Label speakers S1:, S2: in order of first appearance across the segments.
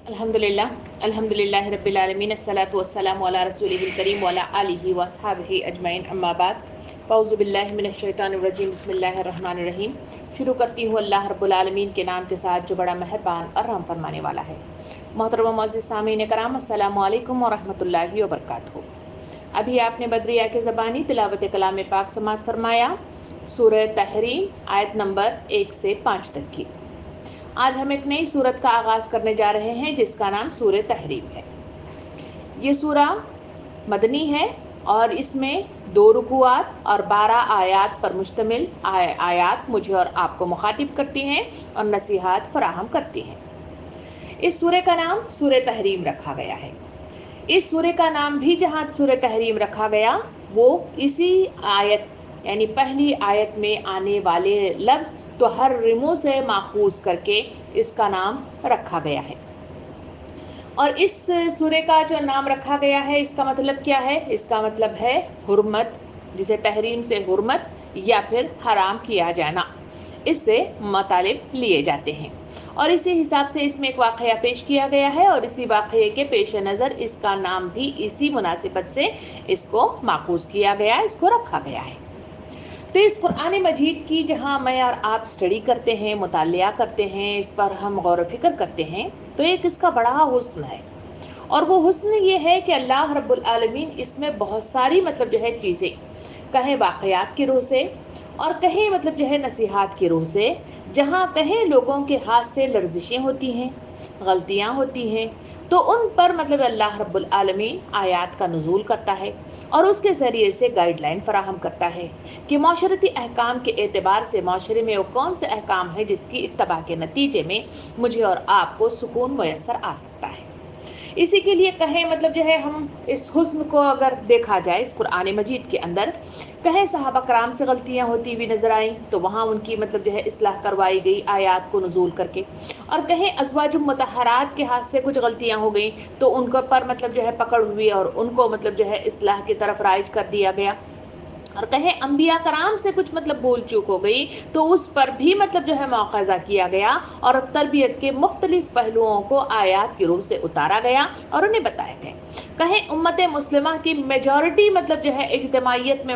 S1: الحمدللہ رب العالمین الصلاۃ والسلام علی رسولہ الکریم وعلی آلہ واصحابہ اجمعین اما بعد فاعوذ باللہ من الشیطان الرجیم بسم اللہ الرحمن الرحیم۔ شروع کرتی ہوں اللہ رب العالمین کے نام کے ساتھ جو بڑا مہربان اور رحم فرمانے والا ہے۔ محترم و معزز سامعین کرام، السلام علیکم ورحمۃ اللہ وبرکاتہ۔ ابھی آپ نے بدریہ کے زبانی تلاوت کلام پاک سماعت فرمایا سورہ تحریم آیت نمبر 1 سے 5 تک کی۔ آج ہم ایک نئی سورت کا آغاز کرنے جا رہے ہیں جس کا نام سورہ تحریم ہے۔ یہ سورہ مدنی ہے اور اس میں 2 رکوعات اور 12 آیات پر مشتمل آیات مجھے اور آپ کو مخاطب کرتی ہیں اور نصیحات فراہم کرتی ہیں۔ اس سورہ کا نام سورہ تحریم رکھا گیا ہے۔ اس سورہ کا نام بھی جہاں سورہ تحریم رکھا گیا وہ اسی آیت یعنی پہلی آیت میں آنے والے لفظ تحریم سے ماخوذ کر کے اس کا نام رکھا گیا ہے۔ اور اس سورہ کا جو نام رکھا گیا ہے اس کا مطلب کیا ہے؟ اس کا مطلب ہے حرمت، جسے تحریم سے حرمت یا پھر حرام کیا جانا، اس سے مطالب لیے جاتے ہیں۔ اور اسی حساب سے اس میں ایک واقعہ پیش کیا گیا ہے اور اسی واقعے کے پیش نظر اس کا نام بھی اسی مناسبت سے اس کو ماخوذ کیا گیا، اس کو رکھا گیا ہے۔ تو اس قرآن مجید کی جہاں میں اور آپ سٹڈی کرتے ہیں، مطالعہ کرتے ہیں، اس پر ہم غور و فکر کرتے ہیں تو ایک اس کا بڑا حسن ہے، اور وہ حسن یہ ہے کہ اللہ رب العالمین اس میں بہت ساری چیزیں کہیں واقعات کی روح سے اور کہیں نصیحات کی روح سے، جہاں کہیں لوگوں کے ہاتھ سے لرزشیں ہوتی ہیں، غلطیاں ہوتی ہیں، تو ان پر اللہ رب العالمین آیات کا نزول کرتا ہے اور اس کے ذریعے سے گائیڈ لائن فراہم کرتا ہے کہ معاشرتی احکام کے اعتبار سے معاشرے میں وہ کون سے احکام ہے جس کی اتباع کے نتیجے میں مجھے اور آپ کو سکون میسر آ سکتا ہے۔ اسی کے لیے کہیں ہم اس حسن کو اگر دیکھا جائے اس قرآن مجید کے اندر، کہیں صحابہ کرام سے غلطیاں ہوتی ہوئی نظر آئیں تو وہاں ان کی اصلاح کروائی گئی آیات کو نزول کر کے، اور کہیں ازواج مطہرات کے ہاتھ سے کچھ غلطیاں ہو گئیں تو ان کو پر پکڑ ہوئی اور ان کو اصلاح کی طرف رائج کر دیا گیا، اور کہیں انبیاء کرام سے کچھ بھول چوک ہو گئی تو اس پر بھی مواخذہ کیا گیا اور تربیت کے مختلف پہلوؤں کو آیات کی روح سے اتارا گیا اور انہیں بتایا گیا۔ کہیں امت مسلمہ کی میجورٹی اجتماعیت میں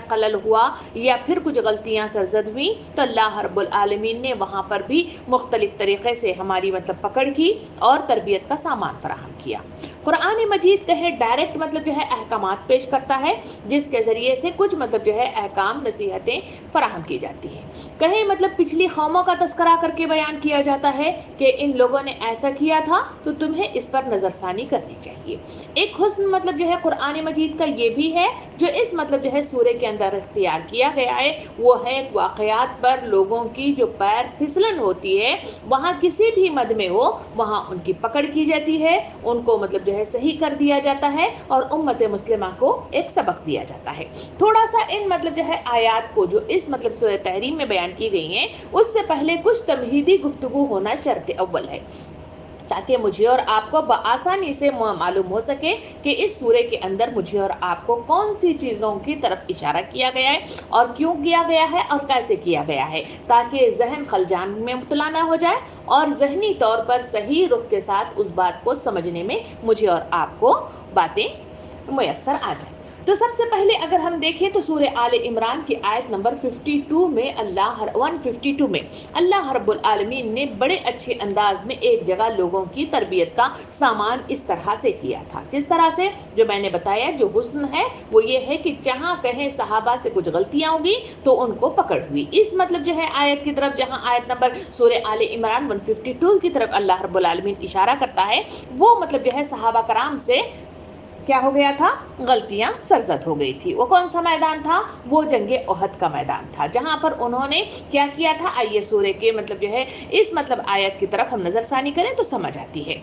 S1: خلل ہوا یا پھر کچھ غلطیاں سرزد ہوئیں تو اللہ رب العالمین نے وہاں پر بھی مختلف طریقے سے ہماری پکڑ کی اور تربیت کا سامان فراہم کیا۔ قرآن مجید کہیں ڈائریکٹ احکامات پیش کرتا ہے جس کے ذریعے سے کچھ احکام نصیحتیں فراہم کی جاتی ہیں، کہیں پچھلی قوموں کا تذکرہ کر کے بیان کیا جاتا ہے کہ ان لوگوں نے ایسا کیا تھا تو تمہیں اس پر نظر ثانی کرنی چاہیے۔ ایک حسن قرآن مجید کا یہ بھی ہے جو اس سورہ کے اندر اختیار کیا گیا ہے، وہ ہے واقعات پر لوگوں کی جو پیر پھسلن ہوتی ہے، وہاں کسی بھی مد میں ہو وہاں ان کی پکڑ کی جاتی ہے، ان کو صحیح کر دیا جاتا ہے اور امت مسلمہ کو ایک سبق دیا جاتا ہے۔ تھوڑا سا ان آیات کو جو اس سورہ تحریم میں بیان کی گئی ہیں اس سے پہلے کچھ تمہیدی گفتگو ہونا شرط اول ہے، تاکہ مجھے اور آپ کو بآسانی سے معلوم ہو سکے کہ اس سورے کے اندر مجھے اور آپ کو کون سی چیزوں کی طرف اشارہ کیا گیا ہے اور کیوں کیا گیا ہے اور کیسے کیا گیا ہے، تاکہ ذہن خلجان میں مبتلا نہ ہو جائے اور ذہنی طور پر صحیح رخ کے ساتھ اس بات کو سمجھنے میں مجھے اور آپ کو باتیں میسر آ جائیں۔ تو سب سے پہلے اگر ہم دیکھیں تو سورہ آل عمران کی آیت نمبر 152 میں اللہ رب العالمین نے بڑے اچھے انداز میں ایک جگہ لوگوں کی تربیت کا سامان اس طرح سے کیا تھا۔ کس طرح سے؟ جو میں نے بتایا، جو حسن ہے وہ یہ ہے کہ جہاں کہیں صحابہ سے کچھ غلطیاں ہوگی تو ان کو پکڑ ہوئی۔ اس آیت کی طرف جہاں آیت نمبر سورہ آل عمران 152 کی طرف اللہ رب العالمین اشارہ کرتا ہے، وہ صحابہ کرام سے کیا ہو گیا تھا؟ غلطیاں سرزد ہو گئی تھی۔ وہ کون سا میدان تھا؟ وہ جنگ احد کا میدان تھا، جہاں پر انہوں نے کیا کیا تھا؟ آئیے سورہ کے اس آیت کی طرف ہم نظر ثانی کریں تو سمجھ آتی ہے۔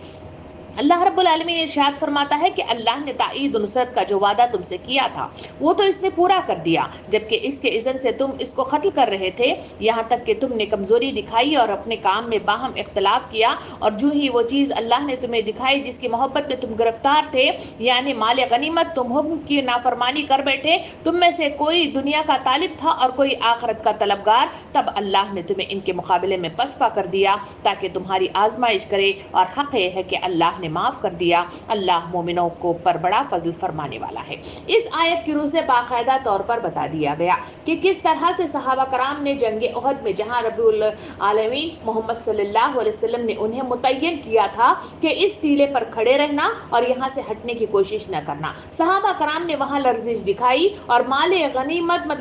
S1: اللہ رب العالمین ارشاد فرماتا ہے کہ اللہ نے تائید و نصرت کا جو وعدہ تم سے کیا تھا وہ تو اس نے پورا کر دیا، جبکہ اس کے اذن سے تم اس کو قتل کر رہے تھے، یہاں تک کہ تم نے کمزوری دکھائی اور اپنے کام میں باہم اختلاف کیا، اور جو ہی وہ چیز اللہ نے تمہیں دکھائی جس کی محبت میں تم گرفتار تھے، یعنی مال غنیمت، تم حکم کی نافرمانی کر بیٹھے، تم میں سے کوئی دنیا کا طالب تھا اور کوئی آخرت کا طلبگار، تب اللہ نے تمہیں ان کے مقابلے میں پسپا کر دیا تاکہ تمہاری آزمائش کرے، اور حق یہ ہے کہ اللہ نے معاف کر دیا، اللہ مومنوں کو پر بڑا فضل فرمانے والا ہے۔ اس آیت کی روح سے باقاعدہ طور پر بتا دیا گیا کہ کس طرح سے صحابہ کرام نے جنگ احد میں، جہاں رب العالمین محمد صلی اللہ علیہ وسلم نے انہیں متعین کیا تھا کہ اس ٹیلے پر کھڑے رہنا اور یہاں سے ہٹنے کی کوشش نہ کرنا، صحابہ کرام نے وہاں لرزش دکھائی، اور مال غنیمت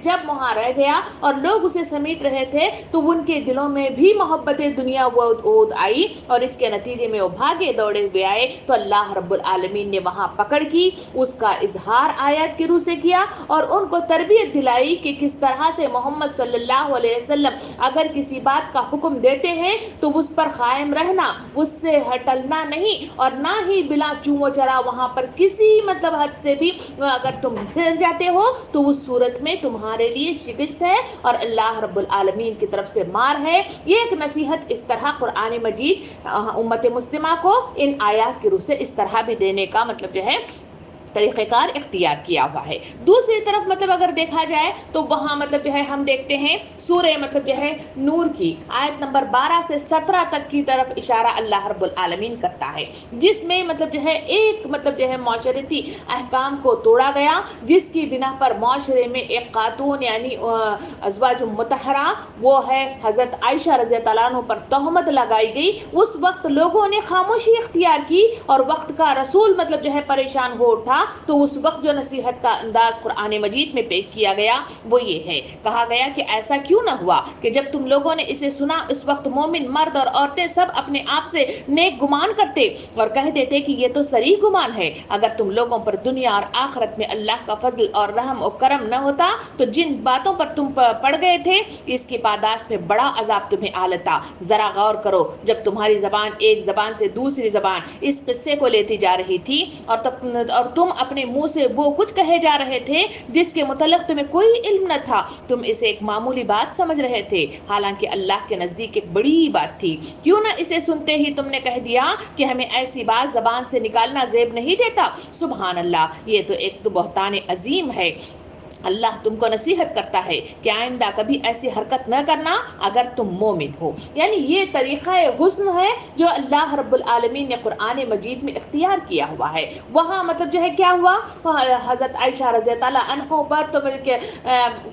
S1: جب وہاں رہ گیا اور لوگ اسے سمیٹ رہے تھے تو ان کے دلوں میں بھی محبت دنیا وہ آئی، اور اس کے نتیجے میں وہ بھاگے دوڑے ہوئے آئے، تو اللہ رب العالمین نے وہاں پکڑ کی، اس کا اظہار آیات کی روح سے کیا، اور ان کو تربیت دلائی کہ کس طرح سے محمد صلی اللہ علیہ وسلم اگر کسی بات کا حکم دیتے ہیں تو اس پر قائم رہنا، اس سے ہٹلنا نہیں، اور نہ ہی بلا چوں و چرا وہاں پر کسی حد سے بھی اگر تم پھر جاتے ہو تو اس صورت میں تمہارے لیے شکست ہے اور اللہ رب العالمین کی طرف سے مار ہے۔ یہ ایک نصیحت اس طرح قرآن مجید امت مسلمہ کو ان آیات کی روح سے اس طرح بھی دینے کا طریقہ کار اختیار کیا ہوا ہے۔ دوسری طرف اگر دیکھا جائے تو وہاں ہم دیکھتے ہیں سورہ نور کی آیت نمبر 12 سے 17 تک کی طرف اشارہ اللہ رب العالمین کرتا ہے، جس میں ایک معاشرتی احکام کو توڑا گیا، جس کی بنا پر معاشرے میں ایک خاتون یعنی ازواج مطہرہ وہ ہے حضرت عائشہ رضی اللہ عنہ پر تہمت لگائی گئی۔ اس وقت لوگوں نے خاموشی اختیار کی اور وقت کا رسول پریشان ہو اٹھا، تو اس وقت جو نصیحت کا انداز قرآن مجید میں پیش کیا گیا وہ یہ ہے، کہا گیا کہ ایسا کیوں نہ ہوا کہ جب تم لوگوں نے اسے سنا اس وقت مومن مرد اور عورتیں سب اپنے آپ سے نیک گمان کرتے اور کہہ دیتے کہ یہ تو صریح گمان ہے، اگر تم لوگوں پر دنیا اور آخرت میں اللہ کا فضل اور رحم و کرم نہ ہوتا تو جن باتوں پر تم پڑ گئے تھے اس کی پاداش میں بڑا عذاب تمہیں آلتا۔ ذرا غور کرو، جب تمہاری زبان ایک زبان سے دوسری زبان اس قصے کو لیتی جا رہی تھی اور تم اپنے منہ سے وہ کچھ کہے جا رہے تھے جس کے متعلق تمہیں کوئی علم نہ تھا، تم اسے ایک معمولی بات سمجھ رہے تھے، حالانکہ اللہ کے نزدیک ایک بڑی بات تھی، کیوں نہ اسے سنتے ہی تم نے کہہ دیا کہ ہمیں ایسی بات زبان سے نکالنا زیب نہیں دیتا۔ سبحان اللہ، یہ تو ایک بہتان عظیم ہے۔ اللہ تم کو نصیحت کرتا ہے کہ آئندہ کبھی ایسی حرکت نہ کرنا اگر تم مومن ہو، یعنی یہ طریقہ حسن ہے جو اللہ رب العالمین نے قرآن مجید میں اختیار کیا ہوا ہے۔ وہاں کیا ہوا، حضرت عائشہ رضی اللہ عنہ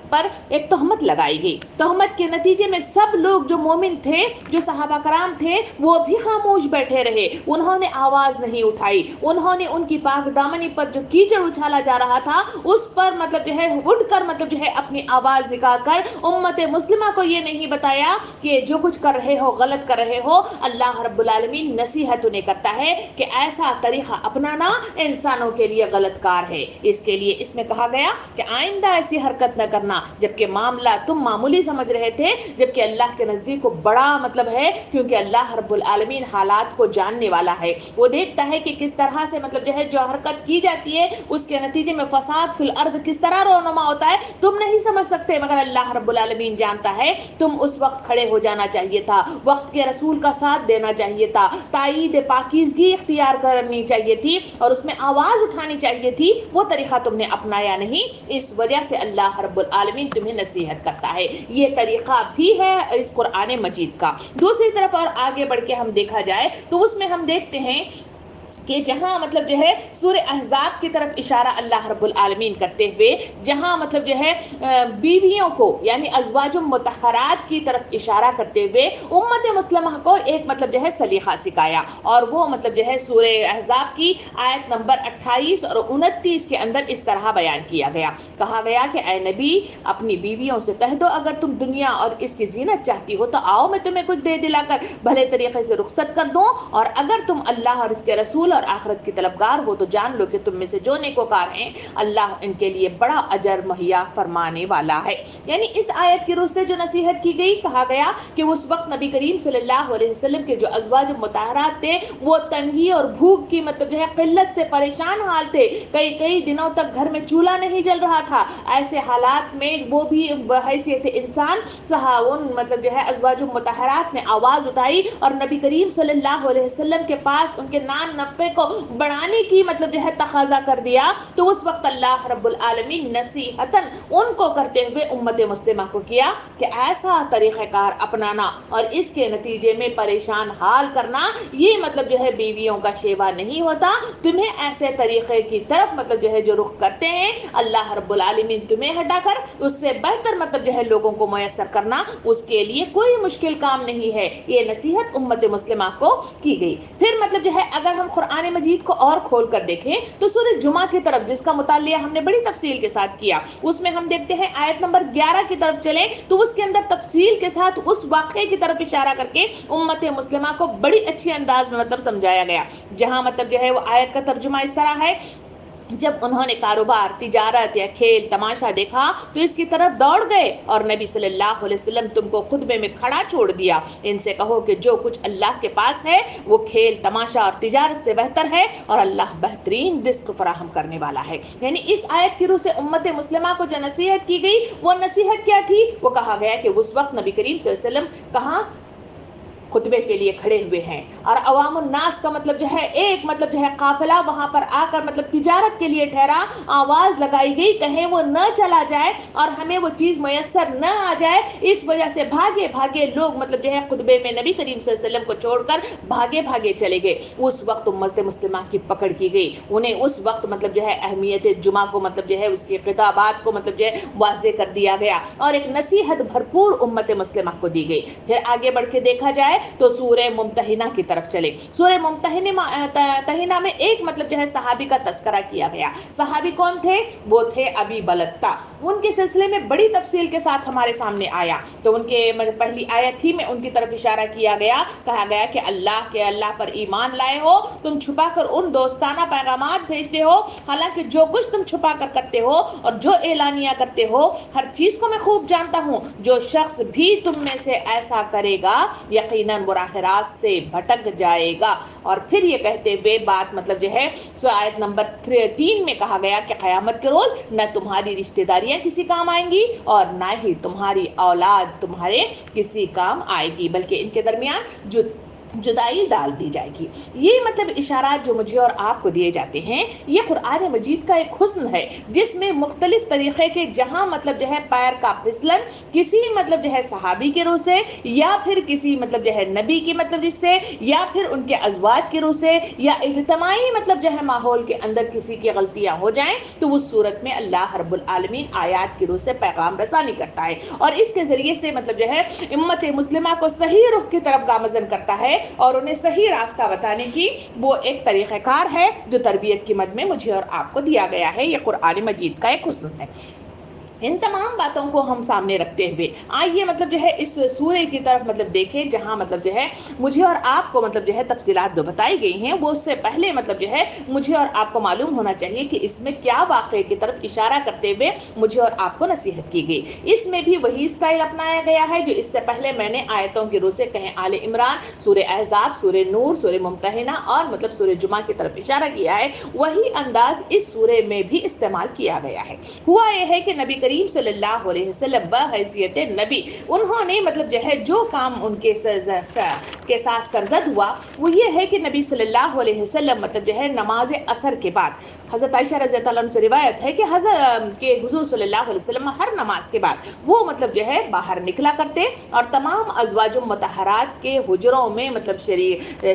S1: پر ایک تہمت لگائی گئی، تہمت کے نتیجے میں سب لوگ جو مومن تھے، جو صحابہ کرام تھے، وہ بھی خاموش بیٹھے رہے، انہوں نے آواز نہیں اٹھائی، انہوں نے ان کی پاک دامنی پر جو کیچڑ اچھالا جا رہا تھا اس پر اٹھ کر اپنی آواز نکال کر امت مسلمہ کو یہ نہیں بتایا کہ جو کچھ کر رہے ہو غلط کر رہے ہو۔ اللہ رب العالمین نصیحت انہیں کرتا ہے کہ ایسا طریقہ اپنانا انسانوں کے لیے غلط کار ہے، اس کے لیے اس میں کہا گیا کہ آئندہ ایسی حرکت نہ کرنا، جبکہ معاملہ تم معمولی سمجھ رہے تھے جبکہ اللہ کے نزدیک کو بڑا ہے، کیونکہ اللہ رب العالمین حالات کو جاننے والا ہے، وہ دیکھتا ہے کہ کس طرح سے جو حرکت کی جاتی ہے اس کے نتیجے میں فساد فی الارض کس طرح رونما ہوتا ہے، تم نہیں سمجھ سکتے مگر اللہ رب العالمین جانتا ہے۔ تم اس وقت کھڑے ہو جانا چاہیے تھا، وقت کے رسول کا ساتھ دینا چاہیے تھا، تائید پاکیزگی اختیار کرنی چاہیے تھی اور اس میں آواز اٹھانی چاہیے تھی، وہ طریقہ تم نے اپنایا نہیں، اس وجہ سے اللہ رب العالمین تمہیں نصیحت کرتا ہے۔ یہ طریقہ بھی ہے اس قرآن مجید کا۔ دوسری طرف اور آگے بڑھ کے ہم دیکھا جائے تو اس میں ہم دیکھتے ہیں کہ جہاں سورہ احزاب کی طرف اشارہ اللہ رب العالمین کرتے ہوئے، جہاں بیویوں کو یعنی ازواج مطہرات کی طرف اشارہ کرتے ہوئے امت مسلمہ کو ایک سلیقہ سکھایا، اور وہ سورہ احزاب کی آیت نمبر 28 اور 29 کے اندر اس طرح بیان کیا گیا، کہا گیا کہ اے نبی اپنی بیویوں سے کہہ دو اگر تم دنیا اور اس کی زینت چاہتی ہو تو آؤ میں تمہیں کچھ دے دلا کر بھلے طریقے سے رخصت کر دوں، اور اگر تم اللہ اور اس کے رسول رسول اور آخرت کی طلبگار ہو تو جان لو کہ تم میں سے جو نیکوکار ہیں اللہ ان کے لیے بڑا اجر مہیا فرمانے والا ہے۔ یعنی اس آیت کی روح سے جو نصیحت کی گئی، کہا گیا کہ اس وقت نبی کریم صلی اللہ علیہ وسلم کے جو ازواج مطہرات تھے وہ تنگی اور بھوک کی مطلب جو ہے قلت سے پریشان حال تھے، کئی دنوں تک گھر میں چولہا نہیں جل رہا تھا۔ ایسے حالات میں وہ بھی بحیثیت انسان صحابہ مطلب جو ہے ازواج مطہرات نے آواز اٹھائی اور نبی کریم صلی اللہ علیہ وسلم کے پاس ان کے نان نفے کو بڑھانے کی مطلب جو ہے تقاضا کر دیا۔ تو اس وقت اللہ رب العالمین نصیحتاً ان کو کرتے ہوئے امت مسلمہ کو کیا کہ ایسا طریقہ کار اپنانا اور اس کے نتیجے میں پریشان حال کرنا، یہ مطلب جو ہے بیویوں کا شیوا نہیں ہوتا۔ تمہیں ایسے طریقے کی طرف مطلب جو ہے جو رخ کرتے ہیں اللہ رب العالمین تمہیں ہٹا کر اس سے بہتر مطلب جو ہے لوگوں کو میسر کرنا، اس کے لیے کوئی مشکل کام نہیں ہے۔ یہ نصیحت امت مسلمہ کو کی گئی۔ پھر مطلب جو ہے اگر ہم قرآن مجید کو اور کھول کر دیکھیں تو سورہ جمعہ کی طرف، جس کا مطالعہ ہم نے بڑی تفصیل کے ساتھ کیا، اس میں ہم دیکھتے ہیں آیت نمبر 11 کی طرف چلیں تو اس کے اندر تفصیل کے ساتھ اس واقعے کی طرف اشارہ کر کے امت مسلمہ کو بڑی اچھی انداز میں مطلب سمجھایا گیا، جہاں مطلب جو ہے وہ آیت کا ترجمہ اس طرح ہے: جب انہوں نے کاروبار، تجارت یا کھیل تماشا دیکھا تو اس کی طرف دوڑ گئے اور نبی صلی اللہ علیہ وسلم تم کو خطبے میں کھڑا چھوڑ دیا۔ ان سے کہو کہ جو کچھ اللہ کے پاس ہے وہ کھیل تماشا اور تجارت سے بہتر ہے اور اللہ بہترین رزق فراہم کرنے والا ہے۔ یعنی اس آیت کی روح سے امت مسلمہ کو جو نصیحت کی گئی وہ نصیحت کیا تھی؟ وہ کہا گیا کہ اس وقت نبی کریم صلی اللہ علیہ وسلم کہاں خطبے کے لیے کھڑے ہوئے ہیں اور عوام الناس کا مطلب جو ہے ایک مطلب جو ہے قافلہ وہاں پر آ کر مطلب تجارت کے لیے ٹھہرا، آواز لگائی گئی کہیں وہ نہ چلا جائے اور ہمیں وہ چیز میسر نہ آ جائے، اس وجہ سے بھاگے لوگ مطلب جو ہے خطبے میں نبی کریم صلی اللہ علیہ وسلم کو چھوڑ کر بھاگے چلے گئے۔ اس وقت امت مسلمہ کی پکڑ کی گئی، انہیں اس وقت مطلب جو ہے اہمیت جمعہ کو مطلب جو ہے اس کے خطابات کو مطلب جو ہے واضح کر دیا گیا اور ایک نصیحت بھرپور امت مسلمہ کو دی گئی۔ پھر آگے بڑھ کے دیکھا جائے تو سورہ ممتحنہ کی طرف چلے۔ سورہ ممتحنہ میں ایک مطلب جو ہے صحابی کا تذکرہ کیا گیا۔ صحابی کون تھے؟ وہ تھے ابی بلتہ۔ ان کے سلسلے میں بڑی تفصیل کے ساتھ ہمارے سامنے آیا، تو ان کے پہلی آیت ہی میں ان کی طرف اشارہ کیا گیا، کہا گیا کہ اللہ پر ایمان لائے ہو، تم چھپا کر ان دوستانہ پیغامات بھیجتے ہو، حالانکہ جو کچھ تم چھپا کر کرتے ہو اور جو اعلانیہ کرتے ہو ہر چیز کو میں خوب جانتا ہوں۔ جو شخص بھی تم میں سے ایسا کرے گا یقیناً براہ راست سے بھٹک جائے گا۔ اور پھر یہ کہتے ہوئے بات مطلب جو ہے آیت نمبر 3 میں کہا گیا کہ قیامت کے روز نہ تمہاری رشتہ داریاں کسی کام آئیں گی اور نہ ہی تمہاری اولاد تمہارے کسی کام آئے گی، بلکہ ان کے درمیان جدائی ڈال دی جائے گی۔ یہ مطلب اشارات جو مجھے اور آپ کو دیے جاتے ہیں یہ قرآن مجید کا ایک حسن ہے، جس میں مختلف طریقے کے جہاں مطلب جو ہے پیر کا پھسلن کسی مطلب جو ہے صحابی کے روح سے یا پھر کسی مطلب جو ہے نبی کی مطلب جس سے یا پھر ان کے ازواج کی روح سے یا اجتماعی مطلب جو ہے ماحول کے اندر کسی کی غلطیاں ہو جائیں تو اس صورت میں اللہ رب العالمین آیات کی روح سے پیغام رسانی کرتا ہے اور اس کے ذریعے سے مطلب جو ہے امت مسلمہ کو صحیح رخ کی طرف گامزن کرتا ہے اور انہیں صحیح راستہ بتانے کی وہ ایک طریقہ کار ہے جو تربیت کی مد میں مجھے اور آپ کو دیا گیا ہے۔ یہ قرآن مجید کا ایک حسن ہے۔ ان تمام باتوں کو ہم سامنے رکھتے ہوئے آئیے مطلب جو ہے اس سورے کی طرف مطلب دیکھیں، جہاں مطلب جو ہے مجھے اور آپ کو مطلب جو ہے تفصیلات جو بتائی گئی ہیں وہ اس سے پہلے مطلب جو ہے مجھے اور آپ کو معلوم ہونا چاہیے کہ اس میں کیا واقعے کی طرف اشارہ کرتے ہوئے مجھے اور آپ کو نصیحت کی گئی۔ اس میں بھی وہی اسٹائل اپنایا گیا ہے جو اس سے پہلے میں نے آیتوں کی روح سے کہیں آل عمران، سورہ احزاب، سورہ نور، سورہ ممتحنہ اور مطلب سورہ جمعہ کی طرف اشارہ کیا ہے، وہی انداز اس سورے میں بھی استعمال کیا گیا ہے۔ ہوا یہ ہے کہ نبی کریم صلی اللہ علیہ وسلم بحیثیت نبی انہوں نے مطلب جو ہے جو کام ان کے ساتھ سرزد ہوا وہ یہ ہے کہ نبی صلی اللہ علیہ وسلم مطلب جو ہے نماز عصر کے بعد، حضرت عائشہ رضی اللہ عنہ سے روایت ہے کہ حضور صلی اللہ علیہ وسلم ہر نماز کے بعد وہ مطلب جو ہے باہر نکلا کرتے اور تمام ازواج مطہرات کے حجروں میں مطلب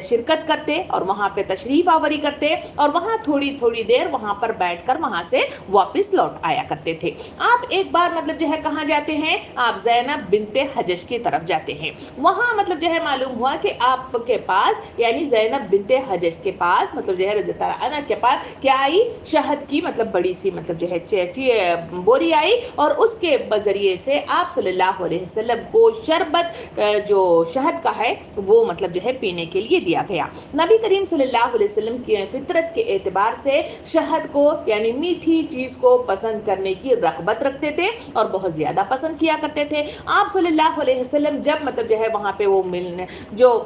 S1: شرکت کرتے اور وہاں پہ تشریف آوری کرتے اور وہاں تھوڑی دیر وہاں پر بیٹھ کر وہاں سے واپس لوٹ آیا کرتے تھے۔ آپ آپ ایک بار مطلب جو ہے کہاں جاتے ہیں؟ آپ زینب بنت حجش کی طرف جاتے ہیں. وہاں مطلب جو ہے معلوم ہوا کہ آپ کے پاس یعنی زینب بنت حجش کے پاس مطلب جو ہے رضی اللہ عنہ کے پاس کیا آئی؟ شہد کی مطلب بڑی سی مطلب جو ہے بوری آئی اور اس کے ذریعے سے آپ صلی اللہ علیہ وسلم کو شربت جو شہد کا ہے وہ مطلب جو ہے پینے کے لیے دیا گیا. نبی کریم صلی اللہ علیہ وسلم کی فطرت کے اعتبار سے شہد کو یعنی میٹھی چیز کو پسند کرنے کی رغبت رکھتے تھے اور بہت زیادہ پسند کیا کرتے تھے. آپ صلی اللہ علیہ وسلم جب مطلب جو ہے وہاں پہ وہ ملنے جو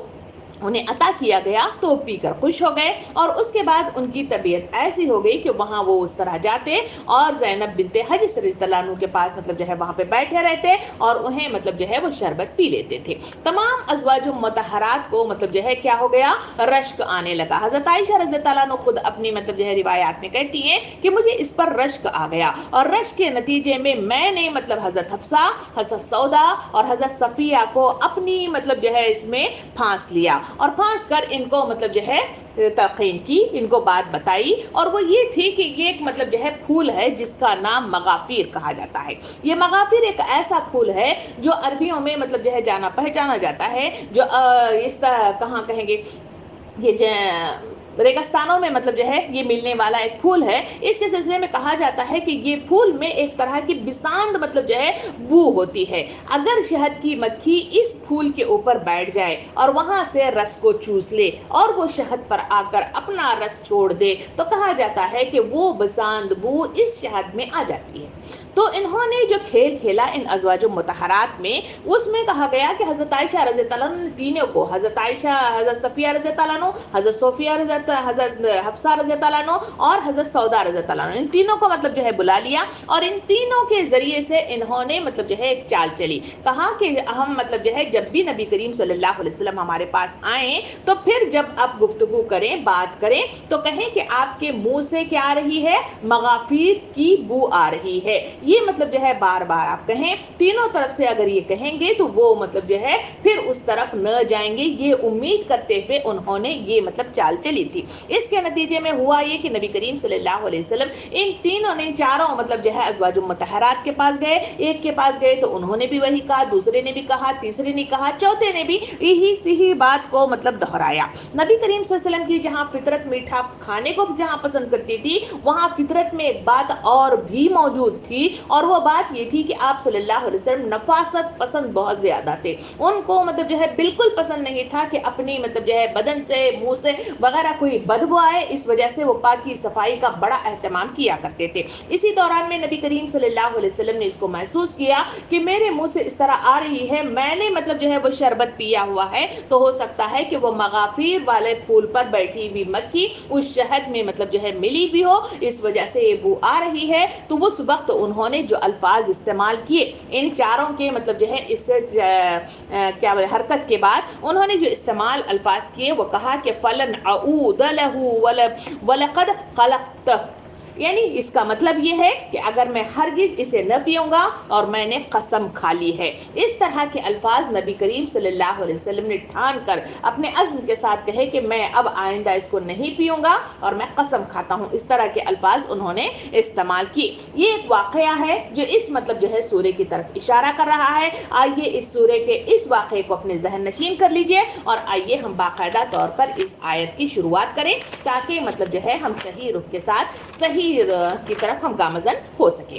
S1: انہیں عطا کیا گیا تو پی کر خوش ہو گئے اور اس کے بعد ان کی طبیعت ایسی ہو گئی کہ وہاں وہ اس طرح جاتے اور زینب بنت حجش رضی اللہ عنہ کے پاس مطلب جو ہے وہاں پہ بیٹھے رہتے اور انہیں مطلب جو ہے وہ شربت پی لیتے تھے. تمام ازواج مطہرات کو مطلب جو ہے کیا ہو گیا؟ رشک آنے لگا. حضرت عائشہ رضی اللہ عنہ خود اپنی مطلب جو ہے روایات میں کہتی ہیں کہ مجھے اس پر رشک آ گیا اور رشک کے نتیجے میں نے مطلب حضرت حفصہ، حضرت سودا اور حضرت صفیہ کو اپنی مطلب جو ہے اس میں پھانس لیا اور پھانس کر ان کو مطلب جو ہے تلقین کی، ان کو بات بتائی اور وہ یہ تھی کہ یہ ایک مطلب جو ہے پھول ہے جس کا نام مغافیر کہا جاتا ہے. یہ مغافیر ایک ایسا پھول ہے جو عربیوں میں مطلب جو ہے جانا پہچانا جاتا ہے، جو اس طرح کہاں کہیں گے یہ ریگستانوں میں مطلب جو ہے یہ ملنے والا ایک پھول ہے. اس کے سلسلے میں کہا جاتا ہے کہ یہ پھول میں ایک طرح کی بساند مطلب جو ہے بو ہوتی ہے. اگر شہد کی مکھی اس پھول کے اوپر بیٹھ جائے اور وہاں سے رس کو چوس لے اور وہ شہد پر آ کر اپنا رس چھوڑ دے تو کہا جاتا ہے کہ وہ بساند بو اس شہد میں آ جاتی ہے. تو انہوں نے جو کھیل کھیلا ان ازواج مطہرات میں، اس میں کہا گیا کہ حضرت عائشہ رضی اللہ عنہ نے تینوں کو، حضرت عائشہ، حضرت صفیہ رضی اللہ عنہ، حضرت صفیہ حضرت حفصہ رضی اللہ عنہ اور حضرت سودا رضی اللہ عنہ، ان تینوں کو مطلب جو ہے بلا لیا اور ان تینوں کے ذریعے سے انہوں نے مطلب جو ہے ایک چال چلی. کہا کہ ہم مطلب جو ہے جب بھی نبی کریم صلی اللہ علیہ وسلم ہمارے پاس آئیں تو پھر جب آپ گفتگو کریں، بات کریں تو کہیں کہ آپ کے منہ سے کیا آ رہی ہے؟ مغافیر کی بو آ رہی ہے. یہ مطلب جو ہے بار بار آپ کہیں، تینوں طرف سے اگر یہ کہیں گے تو وہ مطلب جو ہے پھر اس طرف نہ جائیں گے. یہ امید کرتے ہوئے انہوں نے یہ مطلب چال چلی تھی. اس کے نتیجے میں ہوا یہ کہ نبی کریم صلی اللہ علیہ وسلم ان تینوں نے چاروں مطلب جو ہے ازواج مطہرات کے پاس گئے. ایک کے پاس گئے تو انہوں نے بھی وہی کہا، دوسرے نے بھی کہا، تیسرے نے کہا، چوتھے نے بھی یہی سی بات کو مطلب دہرایا. نبی کریم صلی اللہ علیہ وسلم کی جہاں فطرت میٹھا کھانے کو جہاں پسند کرتی تھی، وہاں فطرت میں ایک بات اور بھی موجود تھی اور وہ بات یہ تھی کہ آپ صلی اللہ علیہ وسلم نفاست پسند بہت زیادہ تھے. ان کو مطلب جو ہے بالکل پسند نہیں تھا کہ اپنی مطلب جو ہے بدن سے، منہ سے وغیرہ کوئی بدبو آئے. اس وجہ سے وہ پاکی صفائی کا بڑا اہتمام کیا کرتے تھے. اسی دوران میں نبی کریم صلی اللہ علیہ وسلم نے اس کو محسوس کیا کہ میرے منہ سے اس طرح آ رہی ہے، میں نے مطلب جو ہے وہ شربت پیا ہوا ہے تو ہو سکتا ہے کہ وہ مغافیر والے پھول پر بیٹھی ہوئی مکھی اس شہد میں مطلب جو ہے ملی بھی ہو، اس وجہ سے یہ بو آ رہی ہے. تو اس وقت انہوں نے جو الفاظ استعمال کیے ان چاروں کے مطلب جو ہے اس کیا حرکت کے بعد انہوں نے جو استعمال الفاظ کیے وہ کہا کہ فلن اعود له ولقد خلقته، یعنی اس کا مطلب یہ ہے کہ اگر میں ہرگز اسے نہ پیوں گا اور میں نے قسم کھا لی ہے. اس طرح کے الفاظ نبی کریم صلی اللہ علیہ وسلم نے ٹھان کر اپنے عزم کے ساتھ کہے کہ میں اب آئندہ اس کو نہیں پیوں گا اور میں قسم کھاتا ہوں. اس طرح کے الفاظ انہوں نے استعمال کیے. یہ ایک واقعہ ہے جو اس مطلب جو ہے سورے کی طرف اشارہ کر رہا ہے. آئیے اس سورے کے اس واقعے کو اپنے ذہن نشین کر لیجئے اور آئیے ہم باقاعدہ طور پر اس آیت کی شروعات کریں تاکہ مطلب جو ہے ہم صحیح رخ کے ساتھ صحیح کی طرف ہم گامزن ہو سکے.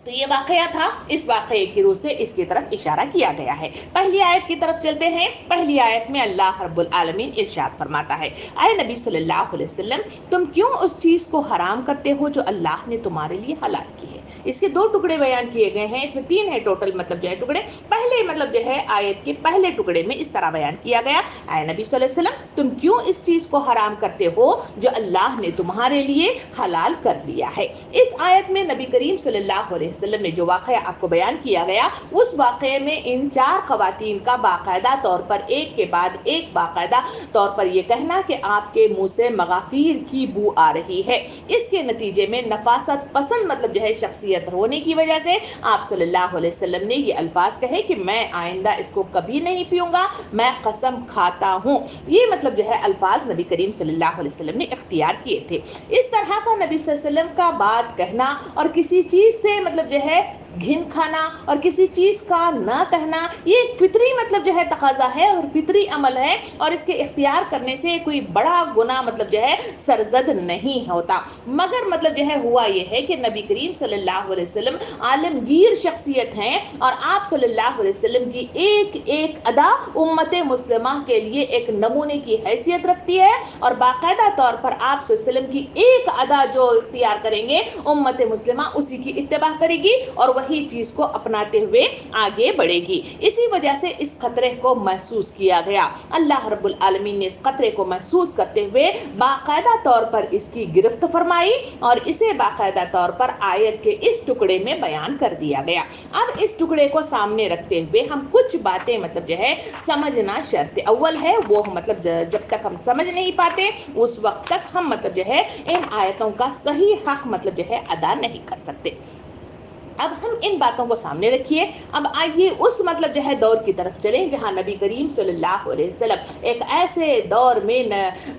S1: تو یہ واقعہ تھا، اس واقعے کی روح سے اس کی طرف اشارہ کیا گیا ہے. پہلی آیت کی طرف چلتے ہیں. پہلی آیت میں اللہ رب العالمین ارشاد فرماتا ہے، اے نبی صلی اللہ علیہ وسلم تم کیوں اس چیز کو حرام کرتے ہو جو اللہ نے تمہارے لیے حلال کی ہے. اس کے دو ٹکڑے بیان کیے گئے ہیں، اس میں تین ہے ٹوٹل مطلب جو ہے ٹکڑے. پہلے مطلب جو ہے آیت کے پہلے ٹکڑے میں اس طرح بیان کیا گیا، اے نبی صلی اللہ علیہ وسلم تم کیوں اس چیز کو حرام کرتے ہو جو اللہ نے تمہارے لیے حلال کر دیا ہے. اس آیت میں نبی کریم صلی اللہ علیہ وسلم نے جو واقعہ آپ کو بیان کیا گیا اس واقعے میں ان چار خواتین کا باقاعدہ طور پر ایک کے بعد ایک باقاعدہ طور پر یہ کہنا کہ آپ کے منہ سے مغافیر کی بو آ رہی ہے. اس کے نتیجے میں نفاست پسند مطلب جو ہے شخصیت ہونے کی وجہ سے آپ صلی اللہ علیہ وسلم نے یہ الفاظ کہے کہ میں آئندہ اس کو کبھی نہیں پیوں گا، میں قسم کھاتا ہوں. یہ مطلب مطلب جو ہے الفاظ نبی کریم صلی اللہ علیہ وسلم نے اختیار کیے تھے۔ اس طرح کا نبی صلی اللہ علیہ وسلم کا بات کہنا اور کسی چیز سے مطلب جو ہے گھن کھانا اور کسی چیز کا نہ کہنا، یہ ایک فطری مطلب جو ہے تقاضا ہے اور فطری عمل ہے، اور اس کے اختیار کرنے سے کوئی بڑا گناہ مطلب جو ہے سرزد نہیں ہوتا۔ مگر مطلب جو ہے ہوا یہ ہے کہ نبی کریم صلی اللہ علیہ وسلم عالمگیر شخصیت ہیں، اور آپ صلی اللہ علیہ وسلم کی ایک ایک ادا امت مسلمہ کے لیے ایک نمونے کی حیثیت رکھتی ہے، اور باقاعدہ طور پر آپ صلی اللہ علیہ وسلم کی ایک ادا جو اختیار کریں گے امت مسلمہ اسی کی اتباع کرے گی اور وہی چیز کو اپناتے ہوئے آگے بڑھے گی۔ اسی وجہ سے اس خطرے کو محسوس کیا گیا۔ اللہ رب العالمین نے اس خطرے کو محسوس کرتے ہوئے باقاعدہ طور پر اس کی گرفت فرمائی، اور اسے باقاعدہ طور پر آیت کے اس ٹکڑے میں بیان کر دیا گیا۔ اب اس ٹکڑے کو سامنے رکھتے ہوئے ہم کچھ باتیں مطلب جو ہے سمجھنا شرط اول ہے، وہ مطلب جب تک ہم سمجھ نہیں پاتے اس وقت تک ہم مطلب جو ہے ان آیتوں کا صحیح حق مطلب جو ہے ادا نہیں کر سکتے۔ اب ہم ان باتوں کو سامنے رکھیے، اب آئیے اس مطلب جو ہے دور کی طرف چلیں جہاں نبی کریم صلی اللہ علیہ وسلم ایک ایسے دور میں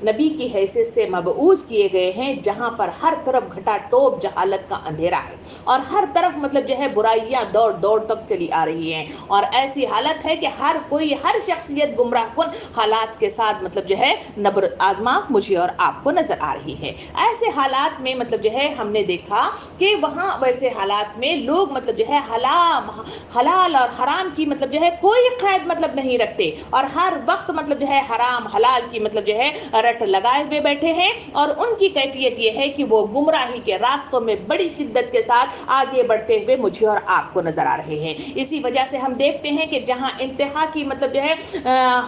S1: نبی کی حیثیت سے مبعوث کیے گئے ہیں جہاں پر ہر طرف گھٹا ٹوپ جہالت کا اندھیرا ہے، اور ہر طرف مطلب جو ہے برائیاں دوڑ دوڑ تک چلی آ رہی ہیں، اور ایسی حالت ہے کہ ہر کوئی ہر شخصیت گمراہ کن حالات کے ساتھ مطلب جو ہے نبر آزما مجھے اور آپ کو نظر آ رہی ہے۔ ایسے حالات میں مطلب جو ہے ہم نے دیکھا کہ وہاں ویسے حالات میں لوگ مطلب جو ہے حلال اور حرام کی مطلب جو ہے کوئی قید مطلب نہیں رکھتے، اور ہر وقت مطلب جو ہے حرام حلال کی مطلب جو ہے رٹ لگائے ہوئے بیٹھے ہیں، اور ان کی کیفیت یہ ہے کہ وہ گمراہی کے راستوں میں بڑی شدت کے ساتھ آگے بڑھتے ہوئے مجھے اور آپ کو نظر آ رہے ہیں۔ اسی وجہ سے ہم دیکھتے ہیں کہ جہاں انتہا کی مطلب جو ہے